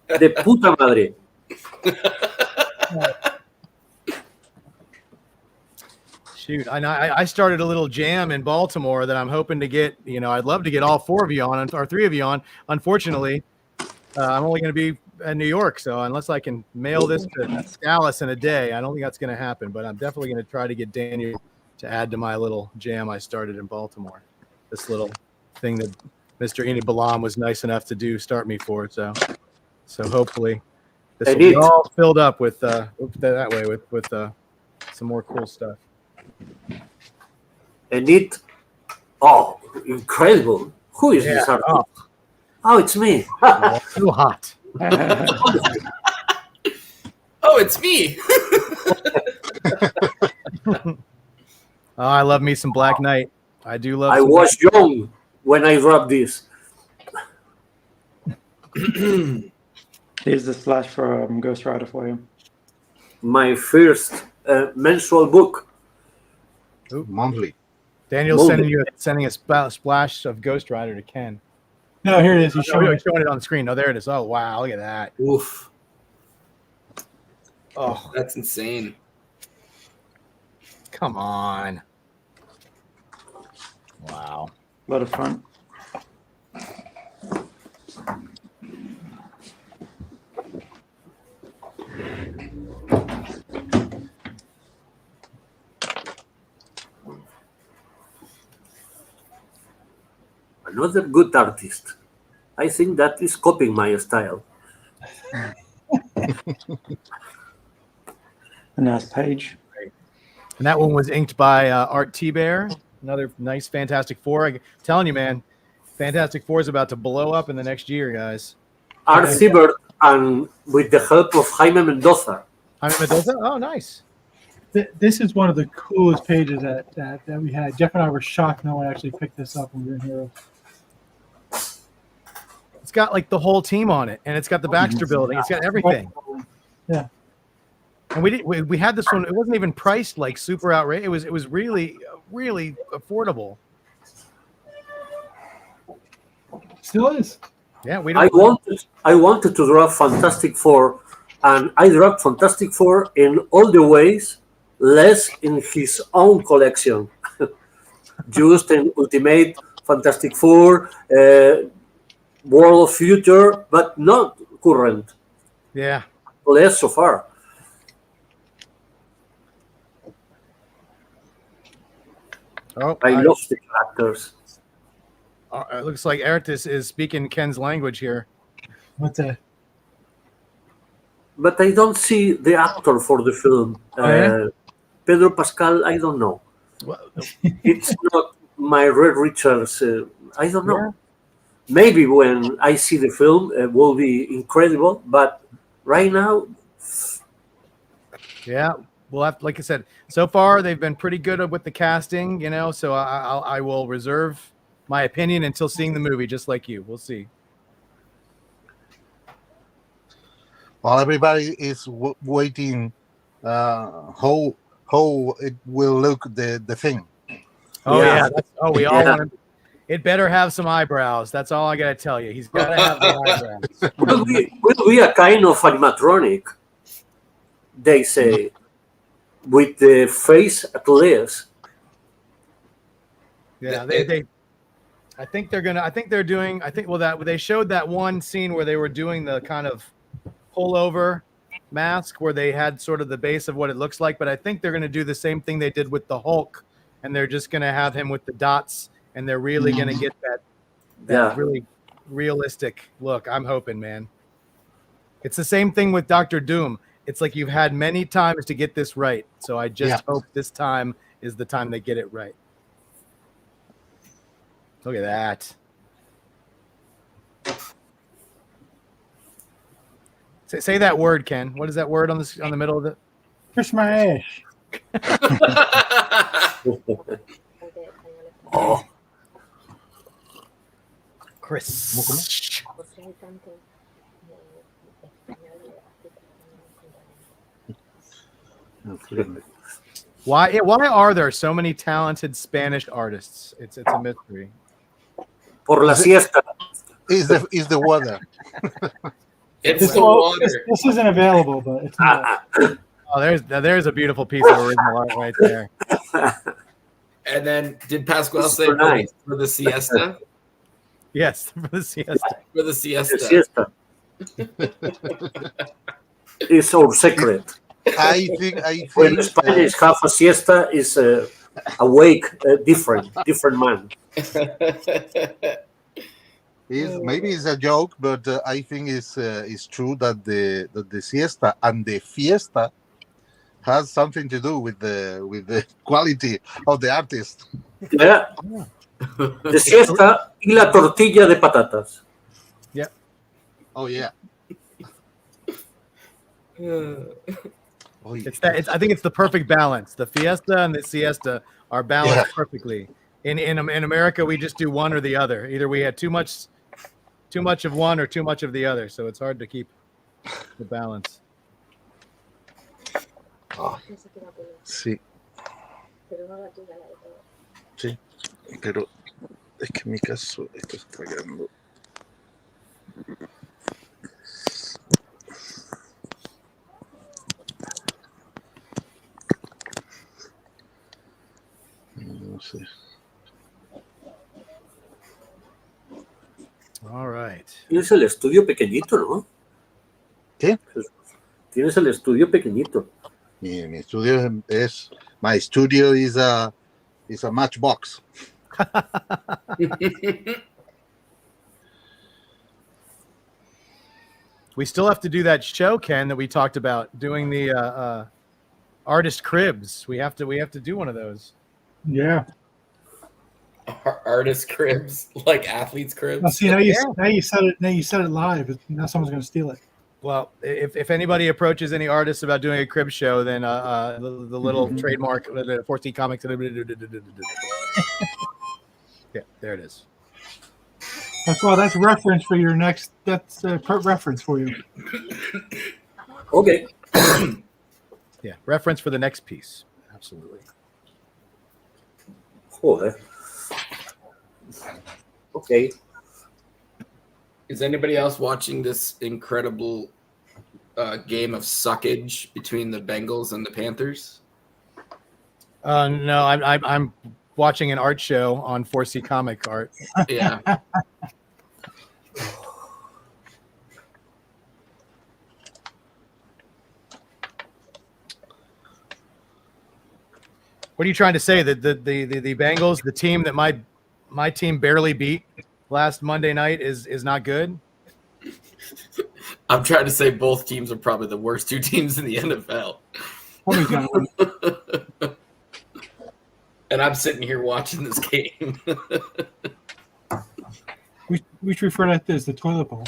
De puta madre. Shoot, I started a little jam in Baltimore that I'm hoping to get. You know, I'd love to get all 4 of you on, or 3 of you on. Unfortunately, I'm only going to be in New York, so unless I can mail this to Dallas in a day, I don't think that's going to happen. But I'm definitely going to try to get Daniel to add to my little jam I started in Baltimore. This little thing that Mr. Enid Balam was nice enough to start me for. So hopefully this will be all filled up with that way with some more cool stuff. And incredible. Who is this artist? Oh, it's me. Too hot. Oh, it's me. Oh, I love me some Black Knight. I do love. I was young when I wrote this. Here's the splash from Ghost Rider for you. My first mensual book. Monthly. Daniel's sending a splash of Ghost Rider to Ken. No, here it is. He's showing it on the screen. No, there it is. Oh, wow. Look at that. Oof. Oh, that's insane. Come on. Wow. A lot of fun. Another good artist. I think that is copying my style. A nice page. And that one was inked by Art T-Bear. Another nice Fantastic Four. I'm telling you, man, Fantastic Four is about to blow up in the next year, guys. Art T-Bear, and with the help of Jaime Mendoza. Jaime Mendoza? Oh, nice. This is one of the coolest pages that we had. Jeff and I were shocked no one actually picked this up when we were in Heroes. It's got like the whole team on it, and it's got the Baxter building. It's got everything. Yeah. And we had this one. It wasn't even priced like super outrageous. It was really affordable. Still is. Yeah, I wanted to draw Fantastic Four, and I drew Fantastic Four in all the ways, less in his own collection. Just in Ultimate Fantastic Four, World of Future, but not current. Yeah. Less so far. Oh, I love the characters. It looks like Ertis is speaking Ken's language here. What's that? But I don't see the actor for the film. Pedro Pascal, I don't know. It's not my Red Richards. I don't know. Yeah. Maybe when I see the film, it will be incredible. But right now, yeah. We'll have, like I said, so far they've been pretty good with the casting, you know. So I will reserve my opinion until seeing the movie, just like you. We'll see. Well, everybody is waiting. How it will look the thing. Oh Yeah. we all want to. It better have some eyebrows. That's all I gotta tell you. He's gotta have the eyebrows. will be a kind of animatronic. They say, with the face at least. Yeah, I think they're gonna. I think they're doing. I think they showed that one scene where they were doing the kind of pullover mask where they had sort of the base of what it looks like. But I think they're gonna do the same thing they did with the Hulk, and they're just gonna have him with the dots, and they're really gonna get that really realistic look. I'm hoping, man. It's the same thing with Dr. Doom. It's like you've had many times to get this right. So I just hope this time is the time they get it right. Look at that. Say that word, Ken. What is that word on the middle of it? Kiss my ass. Oh, Chris. Why are there so many talented Spanish artists? It's a mystery. por la siesta. Is the weather? It's the water. This isn't available, but it's not. Oh, there's a beautiful piece of original art right there. And then, did Pasqual It's say so nice. for the siesta? Yes, for the siesta. For the siesta. The siesta. It's our secret. I think When Spanish have a siesta, is awake, different man. Maybe it's a joke, but I think it's true that the siesta and the fiesta has something to do with the quality of the artist. Yeah. The siesta y la tortilla de patatas. Yeah. Oh yeah. I think it's the perfect balance. The fiesta and the siesta are balanced perfectly. In America, we just do one or the other. Either we had too much of one or too much of the other. So it's hard to keep the balance. Sí. Sí. Pero es que en mi caso esto está fallando. No sé. All right. Tienes el estudio pequeñito, ¿no? ¿Qué? Tienes el estudio pequeñito. Mi estudio es my studio is a matchbox. We still have to do that show, Ken, that we talked about doing the artist cribs. We have to do one of those. Yeah. Artist cribs, like athletes cribs. Well, see, now you said it. Now you said it live. Now someone's going to steal it. Well, if anybody approaches any artists about doing a crib show, then the little trademark, 14 Comics. Yeah, there it is. That's reference for your next. That's reference for you. Okay. Yeah, reference for the next piece. Absolutely. Joder. Okay. Is anybody else watching this incredible game of suckage between the Bengals and the Panthers? No, I'm watching an art show on 4C Comic Art. Yeah. What are you trying to say? That the Bengals, the team that my team barely beat last Monday night, is not good? I'm trying to say both teams are probably the worst two teams in the NFL. And I'm sitting here watching this game. we should refer to that as the toilet bowl.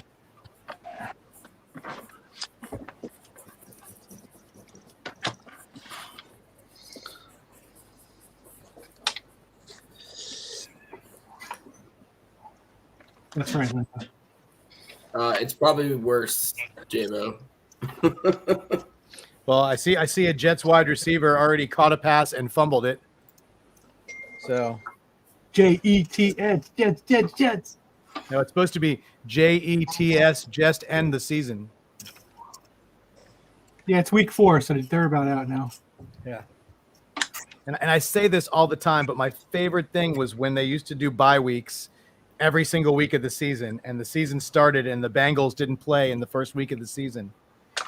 That's right. It's probably worse, J-Mo. Well, I see a Jets wide receiver already caught a pass and fumbled it. So Jets, Jets. No, it's supposed to be JETS, just end the season. Yeah, it's week 4, so they're about out now. Yeah. And I say this all the time, but my favorite thing was when they used to do bye weeks every single week of the season, and the season started and the Bengals didn't play in the first week of the season.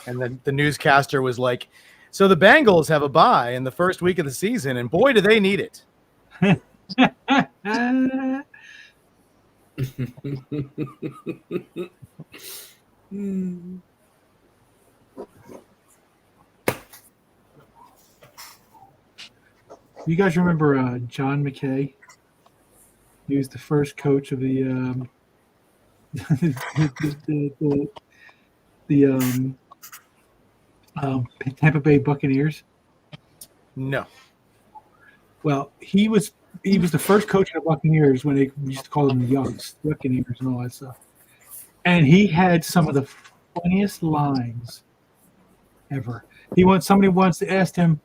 And then the newscaster was like, so the Bengals have a bye in the first week of the season, and boy, do they need it. You guys remember John McKay? He was the first coach of the Tampa Bay Buccaneers. No. Well, he was the first coach of the Buccaneers when they used to call them the Youngs, Buccaneers, and all that stuff. And he had some of the funniest lines ever. Somebody once asked him,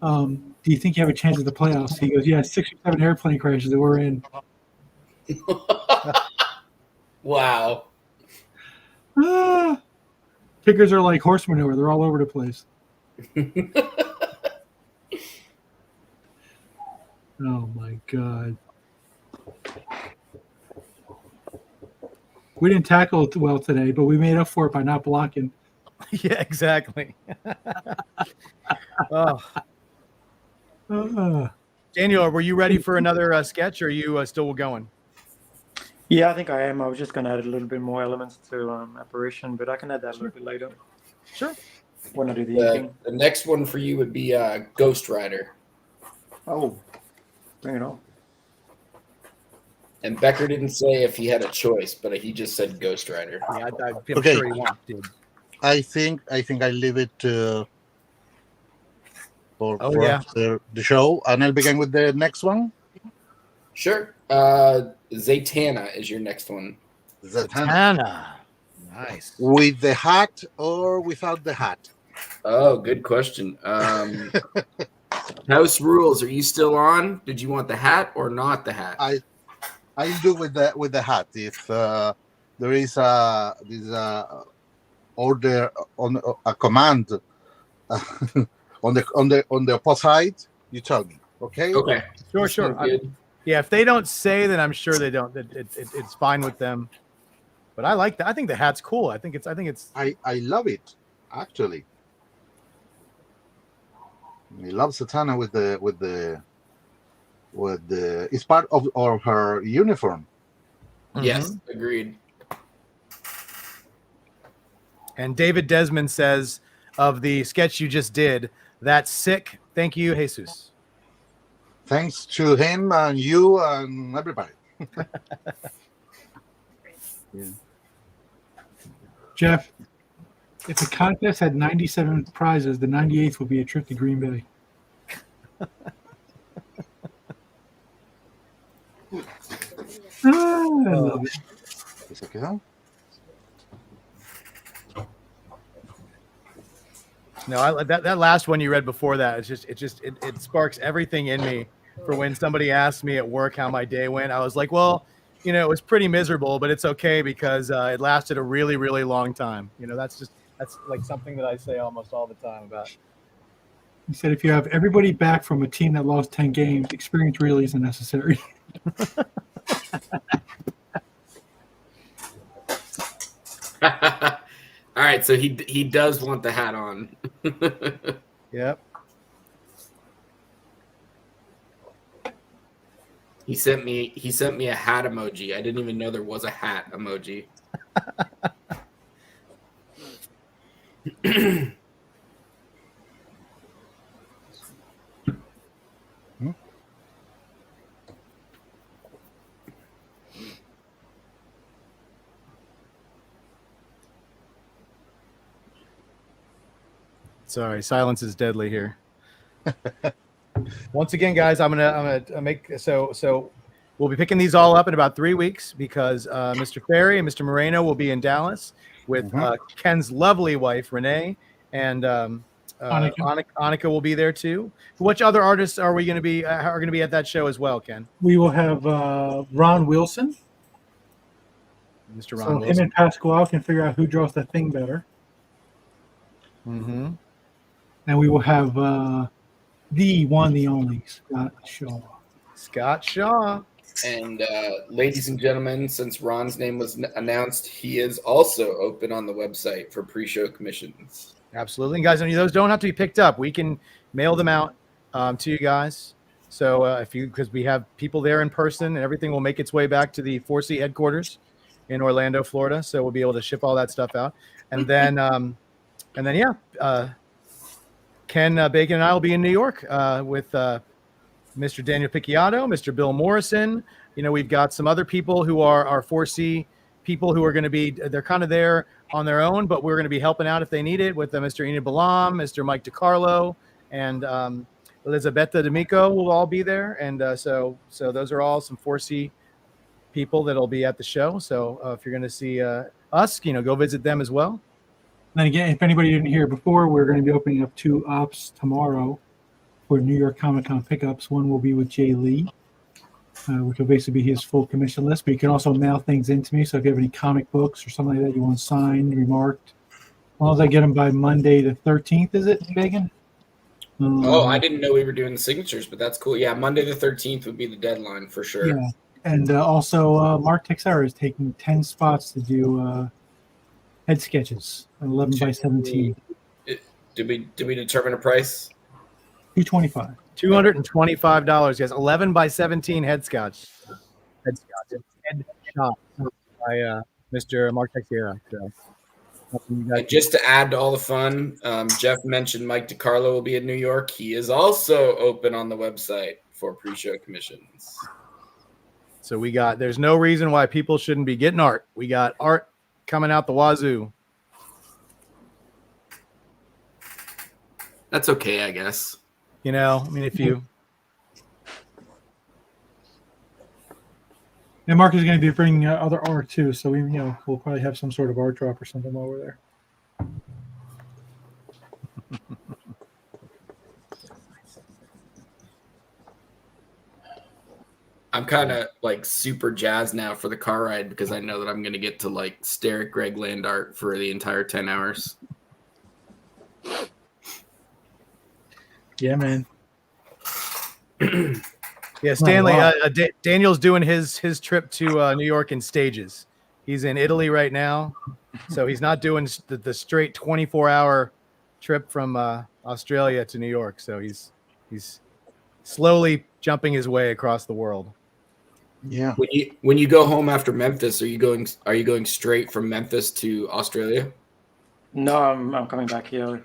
"Do you think you have a chance at the playoffs?" He goes, "Yeah, 6 or 7 airplane crashes that we're in." Wow. Kickers are like horse manure; they're all over the place. Oh my God. We didn't tackle it well today, but we made up for it by not blocking. Yeah, exactly. Daniel, were you ready for another sketch, or are you still going? Yeah, I think I am. I was just going to add a little bit more elements to apparition, but I can add that a little bit later. Sure. When I do the inking. The next one for you would be Ghost Rider. Oh, bring it on. And Becker didn't say if he had a choice, but he just said Ghost Rider. Yeah, I'm Okay. sure he did. I think I leave it for after the show, and I'll begin with the next one. Sure. Zatanna is your next one. Zatanna. Nice. With the hat or without the hat? Oh, good question. House rules. Are you still on? Did you want the hat or not the hat? I'll do with the hat. If there is a order on a command on the opposite, you tell me. Okay. Okay. Sure. Yeah, if they don't say, then I'm sure they don't. It's fine with them. But I like that. I think the hat's cool. I think it's. I love it, actually. I love Zatanna with the. It's part of her uniform. Yes, agreed. And David Desmond says of the sketch you just did, that's sick. Thank you, Jesus. Thanks to him and you and everybody. Yeah. Jeff, if the contest had 97 prizes, the 98th would be a trip to Green Bay. I love it. Is it good? No, that last one you read before that, it sparks everything in me for when somebody asked me at work how my day went. I was like, well, it was pretty miserable, but it's okay because it lasted a really, really long time. That's like something that I say almost all the time about. He said, if you have everybody back from a team that lost 10 games, experience really isn't necessary. All right, so he does want the hat on. Yep. He sent me a hat emoji. I didn't even know there was a hat emoji. Sorry, silence is deadly here. Once again, guys, I'm gonna make so we'll be picking these all up in about 3 weeks because Mr. Ferry and Mr. Merino will be in Dallas with Ken's lovely wife Renee and Annika will be there too. Which other artists are going to be at that show as well, Ken? We will have Ron Wilson. Mr. Ron so Wilson. Him and Pasqual can figure out who draws the thing better. Mm-hmm. And we will have the one, the only Scott Shaw. Scott Shaw. And ladies and gentlemen, since Ron's name was announced, he is also open on the website for pre-show commissions. Absolutely. And guys, those don't have to be picked up. We can mail them out to you guys. So because we have people there in person and everything will make its way back to the 4C headquarters in Orlando, Florida. So we'll be able to ship all that stuff out. And then, Ken Bacon and I will be in New York with Mr. Daniel Picciotto, Mr. Bill Morrison. We've got some other people who are our 4C people who are going to be, they're kind of there on their own, but we're going to be helping out if they need it with Mr. Enid Balam, Mr. Mike DiCarlo, and Elisabetta D'Amico will all be there. And so those are all some 4C people that'll be at the show. So if you're going to see us, go visit them as well. Then again, if anybody didn't hear before, we're going to be opening up 2 ops tomorrow for New York Comic Con pickups. One will be with Jay Lee, which will basically be his full commission list. But you can also mail things into me. So if you have any comic books or something like that you want signed, remarked, as long as I get them by Monday the 13th, is it, Megan? I didn't know we were doing the signatures, but that's cool. Yeah, Monday the 13th would be the deadline for sure. Yeah, and also Mark Texera is taking 10 spots to do head sketches, 11 by 17. Did we determine a price? $225. $225, guys. 11 by 17 head shot by Mr. Mark Texera. So, and just to add to all the fun, Jeff mentioned Mike DiCarlo will be in New York. He is also open on the website for pre-show commissions. So there's no reason why people shouldn't be getting art. We got art coming out the wazoo. That's okay, I guess. If you... And Mark is going to be bringing other art too, so we'll probably have some sort of art drop or something while we're there. I'm kind of super jazzed now for the car ride because I know that I'm going to get to stare at Greg Land art for the entire 10 hours. Yeah, man. Yeah, Stanley. Daniel's doing his trip to New York in stages. He's in Italy right now, so he's not doing the straight 24-hour trip from Australia to New York. So he's slowly jumping his way across the world. Yeah. When you go home after Memphis, are you going straight from Memphis to Australia? No, I'm coming back here.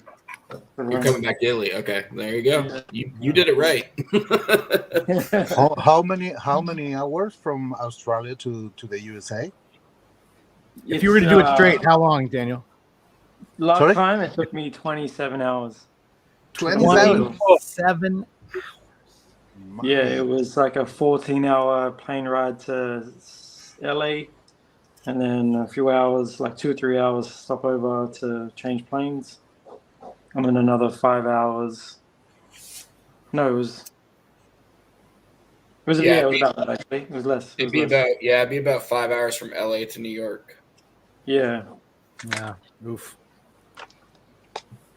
You're coming back to Italy. Okay, there you go. You did it right. how many hours from Australia to the USA? If you were to do it straight, how long, Daniel? Last time it took me 27 hours. 27. Yeah, it was like a 14-hour plane ride to LA, and then a few hours, like 2 or 3 hours stopover to change planes, And then another 5 hours. No, it was Yeah, it was about that actually. It was less. it'd be about 5 hours from LA to New York. Yeah. Yeah. Oof.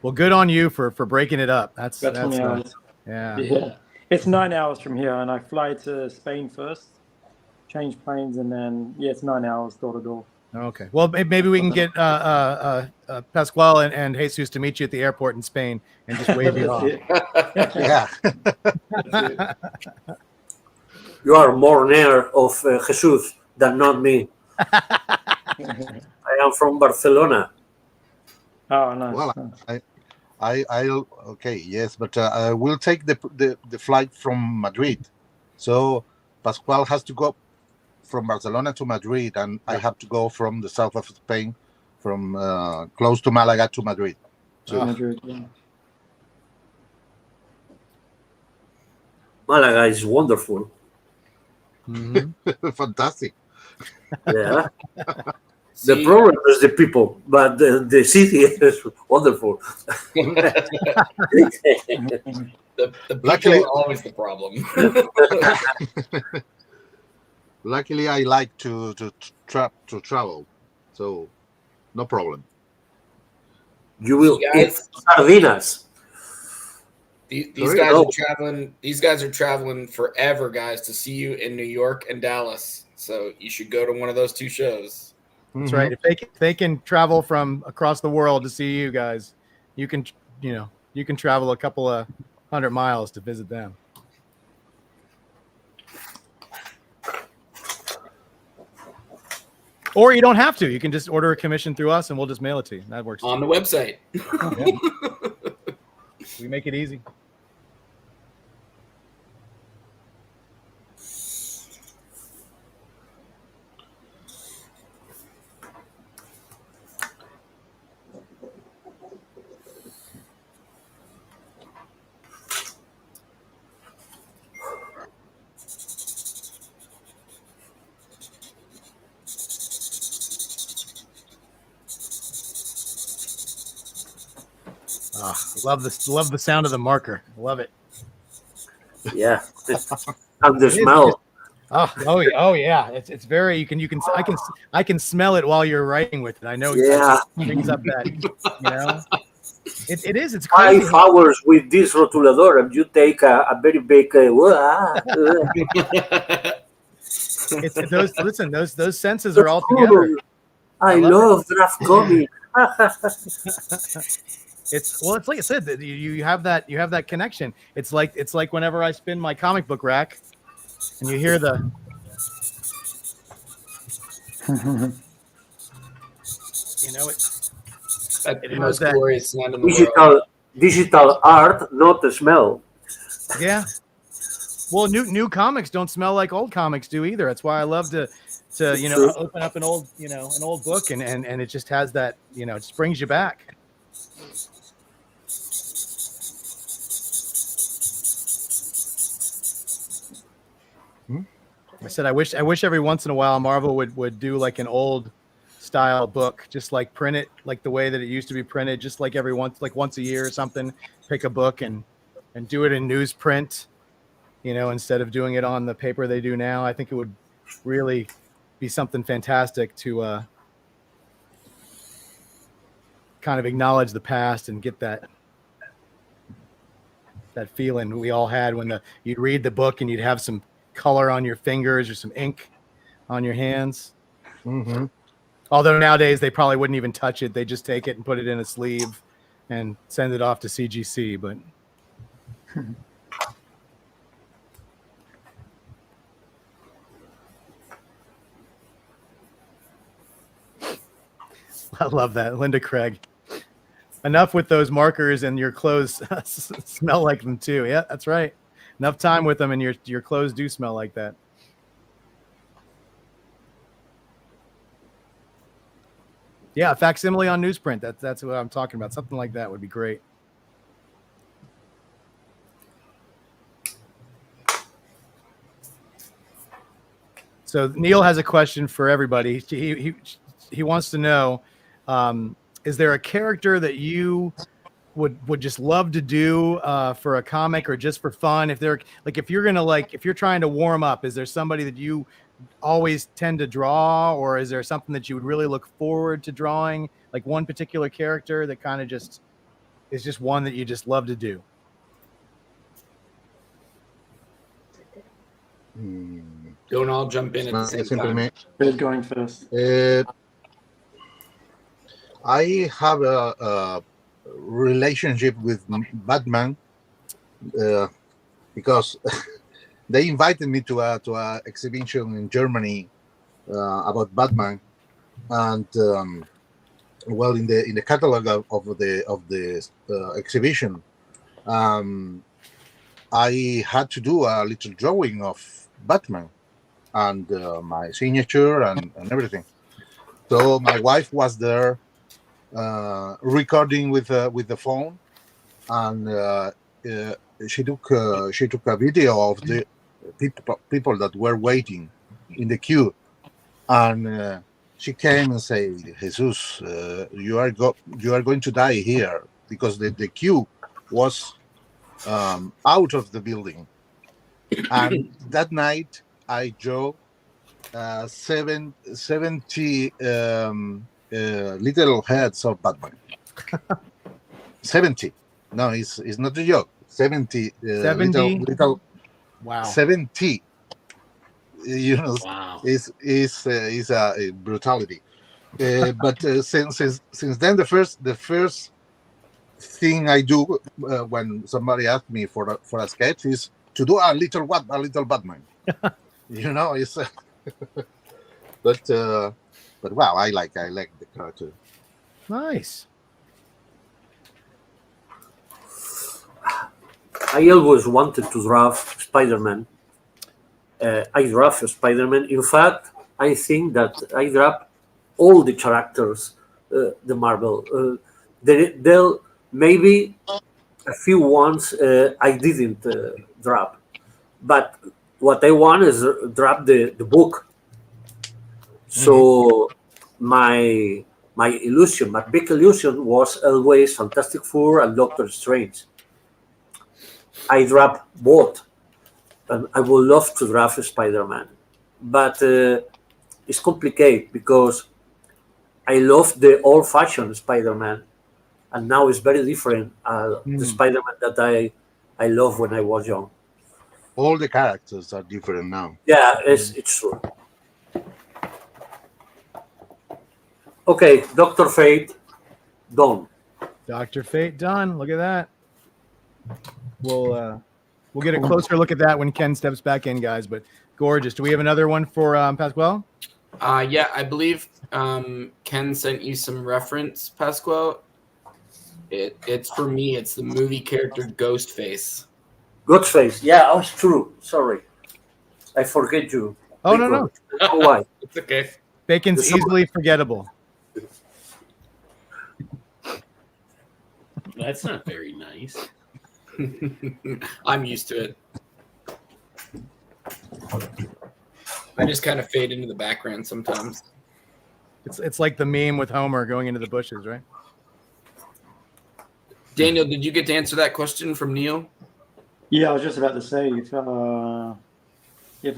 Well, good on you for breaking it up. That's 20 hours. yeah. Yeah. It's 9 hours from here, and I fly to Spain first, change planes, and then it's 9 hours door to door. Okay. Well, maybe we can get Pasqual and Jesus to meet you at the airport in Spain and just wave you off. Yeah. You are more near of Jesus than not me. I am from Barcelona. Oh, nice. Well, nice. I'll okay, yes, but I will take the flight from Madrid. So Pasqual has to go from Barcelona to Madrid, and I have to go from the south of Spain, from close to Malaga to Madrid. So, Madrid, yeah. Malaga is wonderful. Mm-hmm. Fantastic. Yeah. The problem is the people, but the city is wonderful. The people Luckily- are always the problem. Luckily, I like to travel, so no problem. You will You eat guys- sardinas. These Sorry? guys Oh. are traveling. These guys are traveling forever, guys, to see you in New York and Dallas. So you should go to one of those two shows. That's right. If they can travel from across the world to see you guys, you can travel a couple of 100 miles to visit them. Or you don't have to. You can just order a commission through us, and we'll just mail it to you. That works On the website. We make it easy. Love the sound of the marker. Love it. Yeah. And the smell. Oh yeah. It's very I can smell it while you're writing with it. I know Yeah. brings up that, It is. It's crazy. 5 hours with this rotulador, and you take a very big. Those senses are all together. I love draft comic. It's like I said, that you have that connection. It's like whenever I spin my comic book rack, and you hear the. That's It the has most that- glorious sound in the world. Digital art, not the smell. Yeah. Well, new comics don't smell like old comics do either. That's why I love to True. open up an old book and it just has that, it just brings you back. I said I wish every once in a while Marvel would do like an old style book, just like print it like the way that it used to be printed, just like once a year or something, pick a book and do it in newsprint, instead of doing it on the paper they do now. I think it would really be something fantastic to kind of acknowledge the past and get that feeling we all had when you'd read the book and you'd have some color on your fingers or some ink on your hands. Mm-hmm. Although nowadays they probably wouldn't even touch it. They just take it and put it in a sleeve and send it off to CGC. But I love that. Linda Craig. Enough with those markers and your clothes smell like them too. Yeah, that's right. Enough time with them and your clothes do smell like that. Yeah, a facsimile on newsprint. That's what I'm talking about. Something like that would be great. So Neil has a question for everybody. He wants to know, is there a character that you would just love to do for a comic or just for fun? If you're trying to warm up, is there somebody that you always tend to draw, or is there something that you would really look forward to drawing, like one particular character that kind of just is just one that you just love to do? Don't all jump in at the same time. Who's going first? I have a relationship with Batman because they invited me to a exhibition in Germany about Batman, and well, in the catalog of the exhibition, I had to do a little drawing of Batman and my signature and everything. So my wife was there recording with the phone, and she took a video of the people that were waiting in the queue, and she came and said, "Jesus, you are going to die here," because the queue was out of the building. And that night I drew 70 little heads of Batman. 70. No, it's not a joke. 70. 70? Little. Wow. 70. Wow. Is a brutality. But since then, the first thing I do when somebody asks me for a sketch is to do a little Batman. It's but wow, I like the character. Nice. I always wanted to draft Spider-Man. I draft Spider-Man. In fact, I think that I draft all the characters, the Marvel. There maybe a few ones I didn't draft, but what I want is draft the book. So my illusion, my big illusion was always Fantastic Four and Doctor Strange. I draft both, and I would love to draft Spider-Man, but it's complicated because I love the old-fashioned Spider-Man, and now it's very different. The Spider-Man that I loved when I was young. All the characters are different now. Yeah, it's true. Okay, Dr. Fate, done. Dr. Fate done. Look at that. We'll get a closer look at that when Ken steps back in, guys. But gorgeous. Do we have another one for Pasqual? Yeah, I believe Ken sent you some reference, Pasqual. It's for me. It's the movie character Ghostface. Ghostface. Yeah, oh, it's true. Sorry, I forget you. Oh no. Why? It's okay. Bacon's easily forgettable. That's not very nice. I'm used to it. I just kind of fade into the background sometimes. It's like the meme with Homer going into the bushes, right? Daniel, did you get to answer that question from Neil? Yeah, I was just about to say, if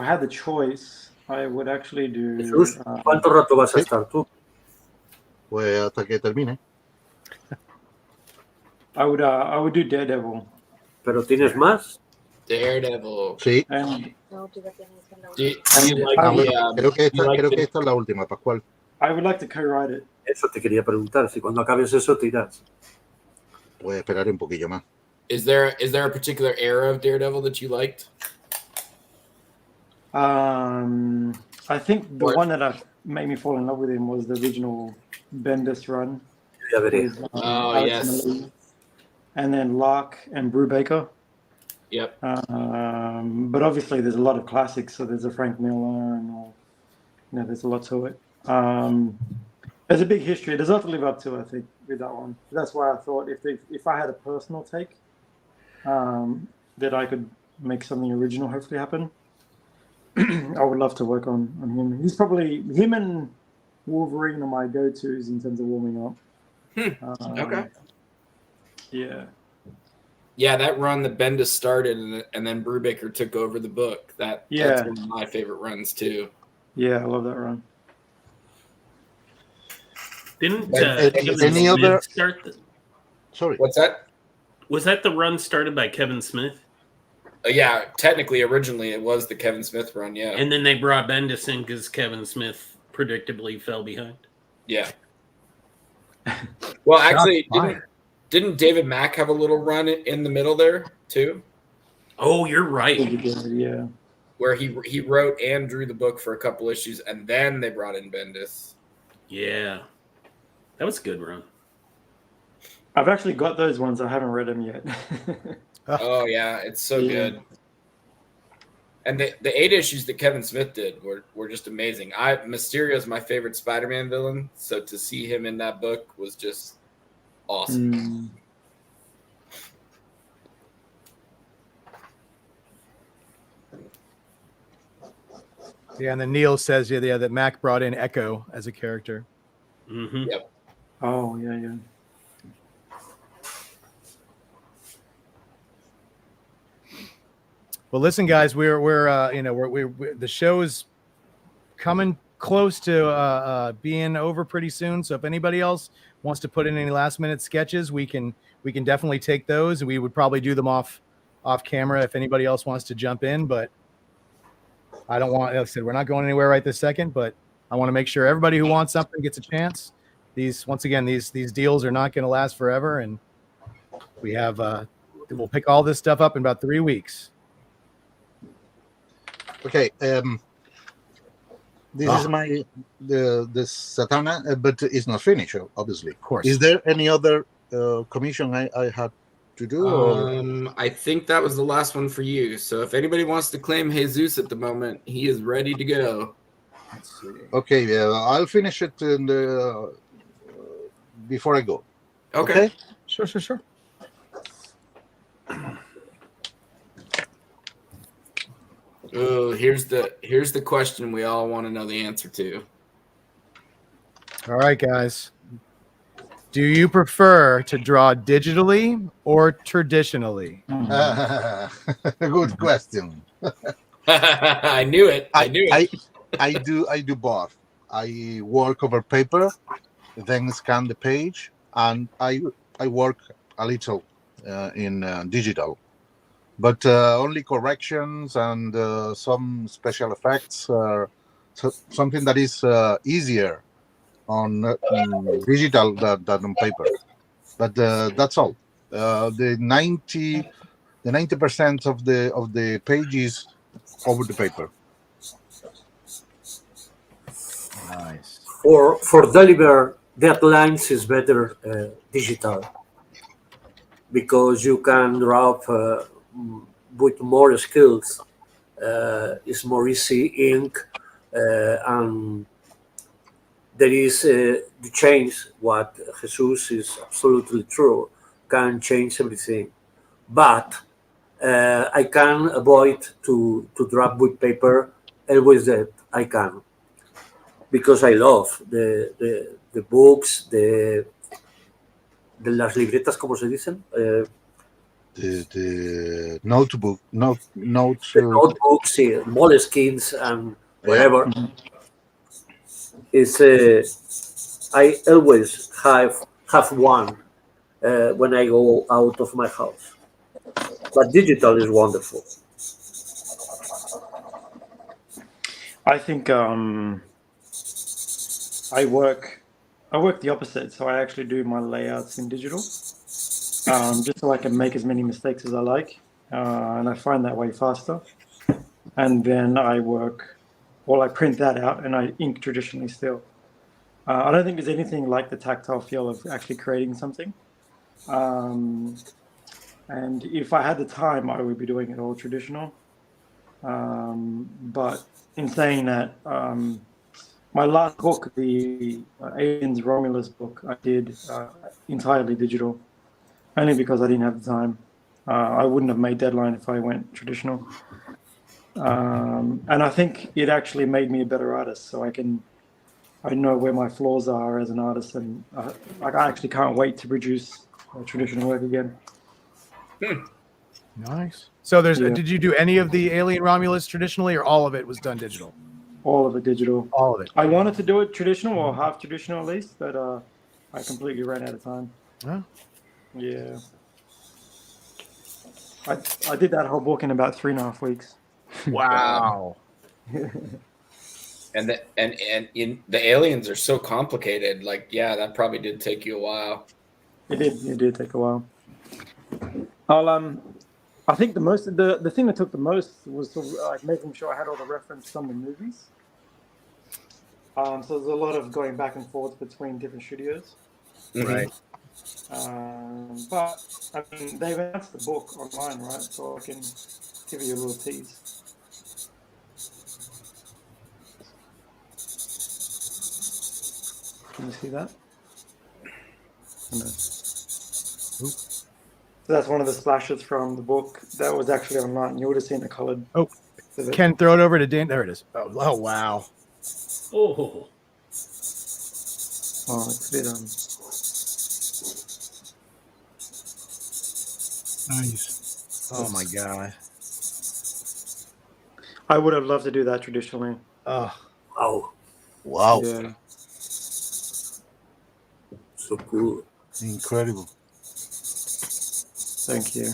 I had the choice, I would actually do. Jesús, ¿cuánto rato vas a estar tú? Pues hasta que termine. I would do Daredevil. ¿Pero tienes más? Daredevil. Sí. Creo que esta es la última, Pascual. I would like to co-write it. Eso te quería preguntar, si cuando acabes eso te irás. Pues esperaré un poquillo más. Is there a particular era of Daredevil that you liked? I think the one that made me fall in love with him was the original Bendis run. With, yes. Malone, and then Lark and Brubaker. Yep. But obviously there's a lot of classics. So there's a Frank Miller and there's a lot to it. There's a big history. There's a lot to live up to, I think, with that one. That's why I thought if I had a personal take, that I could make something original hopefully happen. I would love to work on him. He's probably him and Wolverine are my go-tos in terms of warming up. Okay. Yeah. Yeah, that run that Bendis started and then Brubaker took over the book. That's one of my favorite runs too. Yeah, I love that run. Didn't any Kevin other? Smith start? Sorry, What's that? Was that the run started by Kevin Smith? Yeah, technically, originally it was the Kevin Smith run. Yeah, And then they brought Bendis in because Kevin Smith predictably fell behind. Yeah. Well, actually, Shots didn't David Mack have a little run in the middle there too? Oh, you're right. Yeah. Where he wrote and drew the book for a couple issues, and then they brought in Bendis. Yeah, that was a good run. I've actually got those ones. I haven't read them yet. Oh yeah, it's so good. And the 8 issues that Kevin Smith did were just amazing. Mysterio is my favorite Spider-Man villain, so to see him in that book was just awesome. Yeah, and then Neil says that Mac brought in Echo as a character. Mm-hmm. Yep. Oh yeah. Well, listen, guys, we're the show is coming close to being over pretty soon. So if anybody else wants to put in any last minute sketches, we can definitely take those. We would probably do them off camera if anybody else wants to jump in. But I don't want, like I said, we're not going anywhere right this second. But I want to make sure everybody who wants something gets a chance. These deals are not going to last forever, and we have we'll pick all this stuff up in about 3 weeks. Okay. This is the Satana, but it's not finished, obviously. Of course. Is there any other commission I had to do? Or? I think that was the last one for you. So if anybody wants to claim Jesus at the moment, he is ready to go. Let's see. Okay, I'll finish it before I go. Okay. Sure. Oh, here's the question we all want to know the answer to. All right, guys. Do you prefer to draw digitally or traditionally? Good question. I knew it. I do both. I work over paper, then scan the page, and I work a little in digital. But only corrections and some special effects are something that is easier on digital than on paper. But that's all. The 90% of the pages over the paper. Nice. For deliver deadlines is better digital because you can draw with more skills. It's more easy ink and there is the change. What Jesus is absolutely true, can change everything. But I can avoid to draw with paper always that I can, because I love the books, de las libretas, ¿cómo se dicen? The notebook, notes. Notebooks, moleskins, and whatever. It's I always have one when I go out of my house. But digital is wonderful. I think I work the opposite. So I actually do my layouts in digital, just so I can make as many mistakes as I like, and I find that way faster. And then I print that out and I ink traditionally still. I don't think there's anything like the tactile feel of actually creating something. And if I had the time, I would be doing it all traditional. But in saying that, my last book, the Aliens Romulus book, I did entirely digital, only because I didn't have the time. I wouldn't have made deadline if I went traditional. And I think it actually made me a better artist. So I know where my flaws are as an artist, and I actually can't wait to produce traditional work again. Nice. So Yeah. did you do any of the Alien Romulus traditionally, or all of it was done digital? All of it digital. All of it. I wanted to do it traditional or half traditional at least, but I completely ran out of time. Huh? Yeah. I did that whole book in about 3.5 weeks. Wow. And in the aliens are so complicated. Like, yeah, that probably did take you a while. It did take a while. I think the thing that took the most was sort of, like making sure I had all the reference from the movies. So there's a lot of going back and forth between different studios. Right. But I mean, they've announced the book online, right? So I can give you a little tease. Can you see that? No. So that's one of the splashes from the book that was actually online. You would have seen the colored. Oh, Ken, throw it over to Dan. There it is. Oh wow. Oh. Oh, it's a bit Nice. Oh my god. I would have loved to do that traditionally. Oh. Wow. Wow. Yeah. So cool. Incredible. Thank you.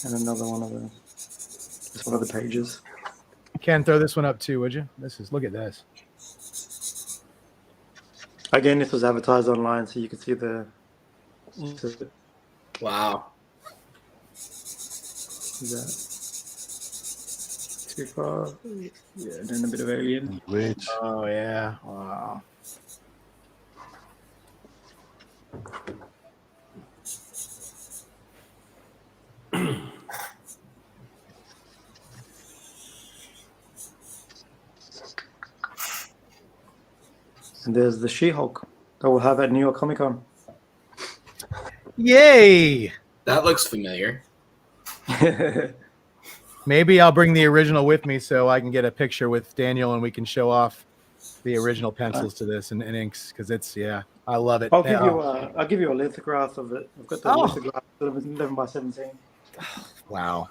And another one of the pages. Ken, throw this one up too, would you? Look at this. Again, this was advertised online, so you can see the. Wow. Is that too far? Yeah, and then a bit of alien. Rich. Oh yeah. Wow. And there's the She-Hulk that we'll have at New York Comic Con. Yay! That looks familiar. Maybe I'll bring the original with me so I can get a picture with Daniel and we can show off the original pencils to this and inks, because it's I love it. I'll give you a lithograph of it. I've got the lithograph 11 by 17. Wow.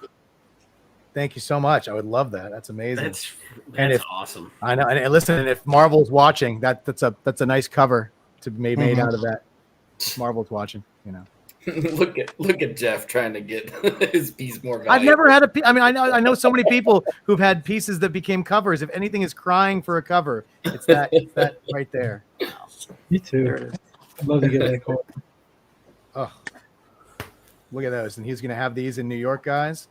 Thank you so much. I would love that. That's amazing. That's awesome. I know. And listen, if Marvel's watching, that's a nice cover to be made out of that. Marvel's watching, look at Jeff trying to get his piece more valuable. I've never had I know so many people who've had pieces that became covers. If anything is crying for a cover, it's that right there. Me too. I'd love to get that call. Oh, look at those. And he's going to have these in New York, guys.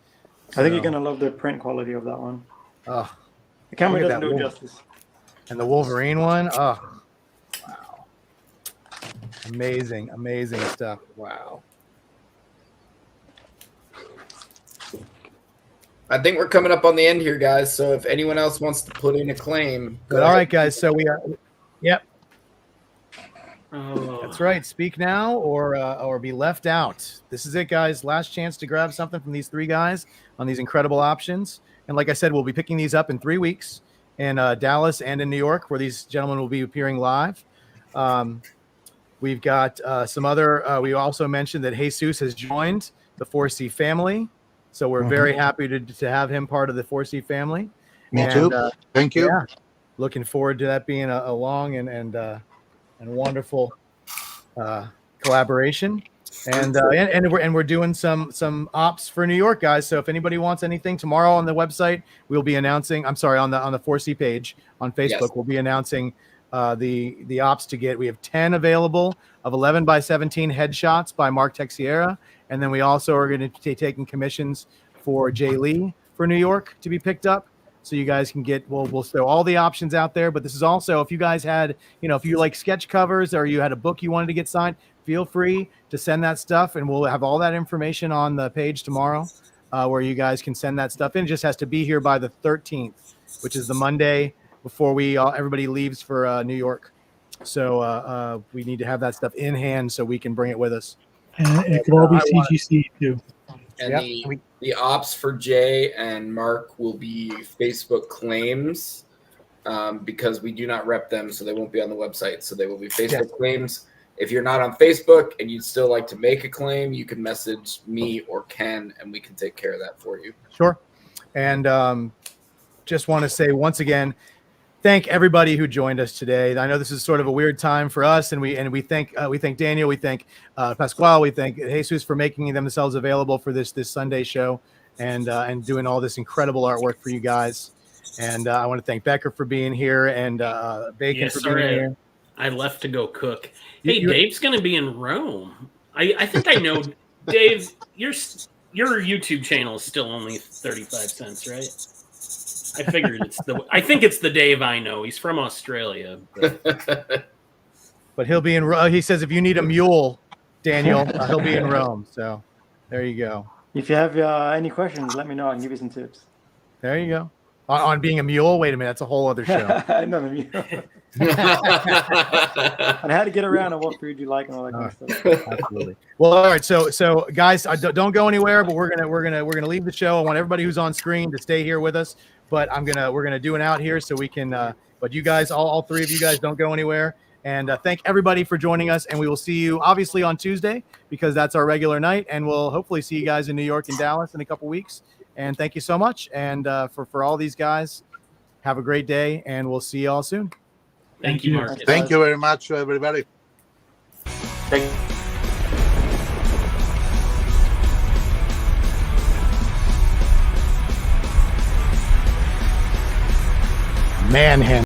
I think you're going to love the print quality of that one. Oh, the camera look at doesn't that do it justice. And the Wolverine one. Oh, wow. Amazing stuff. Wow. I think we're coming up on the end here, guys. So if anyone else wants to put in a claim. All right, guys. So we are. Yep. Oh. That's right. Speak now or be left out. This is it, guys. Last chance to grab something from these three guys on these incredible options. And like I said, we'll be picking these up in 3 weeks in Dallas and in New York, where these gentlemen will be appearing live. We've got some other. We also mentioned that Jesus has joined the 4C family, so we're very happy to have him part of the 4C family. Me too. Thank you. Yeah, looking forward to that being a long and wonderful collaboration. And we're doing some ops for New York, guys. So if anybody wants anything, tomorrow on the website we'll be announcing. I'm sorry, on the 4C page on Facebook, we'll be announcing the ops to get. We have 10 available of 11 by 17 headshots by Mark Texiera, and then we also are going to be taking commissions for Jay Lee for New York to be picked up. So you guys can get, we'll throw all the options out there, but this is also, if you guys had, if you like sketch covers or you had a book you wanted to get signed, feel free to send that stuff, and we'll have all that information on the page tomorrow where you guys can send that stuff in. It just has to be here by the 13th, which is the Monday before everybody leaves for New York. So we need to have that stuff in hand so we can bring it with us. And it could all be CGC too. And the ops for Jay and Mark will be Facebook claims. because we do not rep them, so they won't be on the website. So they will be Facebook claims. If you're not on Facebook and you'd still like to make a claim, you can message me or Ken, and we can take care of that for you. Sure. And just want to say once again, thank everybody who joined us today. I know this is sort of a weird time for us, and we thank Daniel, we thank Pasqual, we thank Jesus for making themselves available for this Sunday show, and doing all this incredible artwork for you guys. And I want to thank Becker for being here, and Bacon for being here. I left to go cook. Hey, Dave's going to be in Rome. I think I know, Dave. Your YouTube channel is still only 35 cents, right? I figured I think it's the Dave I know. He's from Australia, but he'll be in. He says if you need a mule, Daniel, he'll be in Rome. So there you go. If you have any questions, let me know. I can give you some tips. There you go. On being a mule. Wait a minute, that's a whole other show. Not a mule. And how to get around and what food you like and all that kind of stuff. Absolutely. Well, all right. So guys, don't go anywhere. But we're gonna leave the show. I want everybody who's on screen to stay here with us. But we're gonna do an out here so we can. But you guys, all three of you guys, don't go anywhere. And thank everybody for joining us. And we will see you obviously on Tuesday because that's our regular night. And we'll hopefully see you guys in New York and Dallas in a couple weeks. And thank you so much. And for all these guys, have a great day. And we'll see you all soon. Thank you, Marcus. Thank you very much, everybody. Thank you. Manhandle.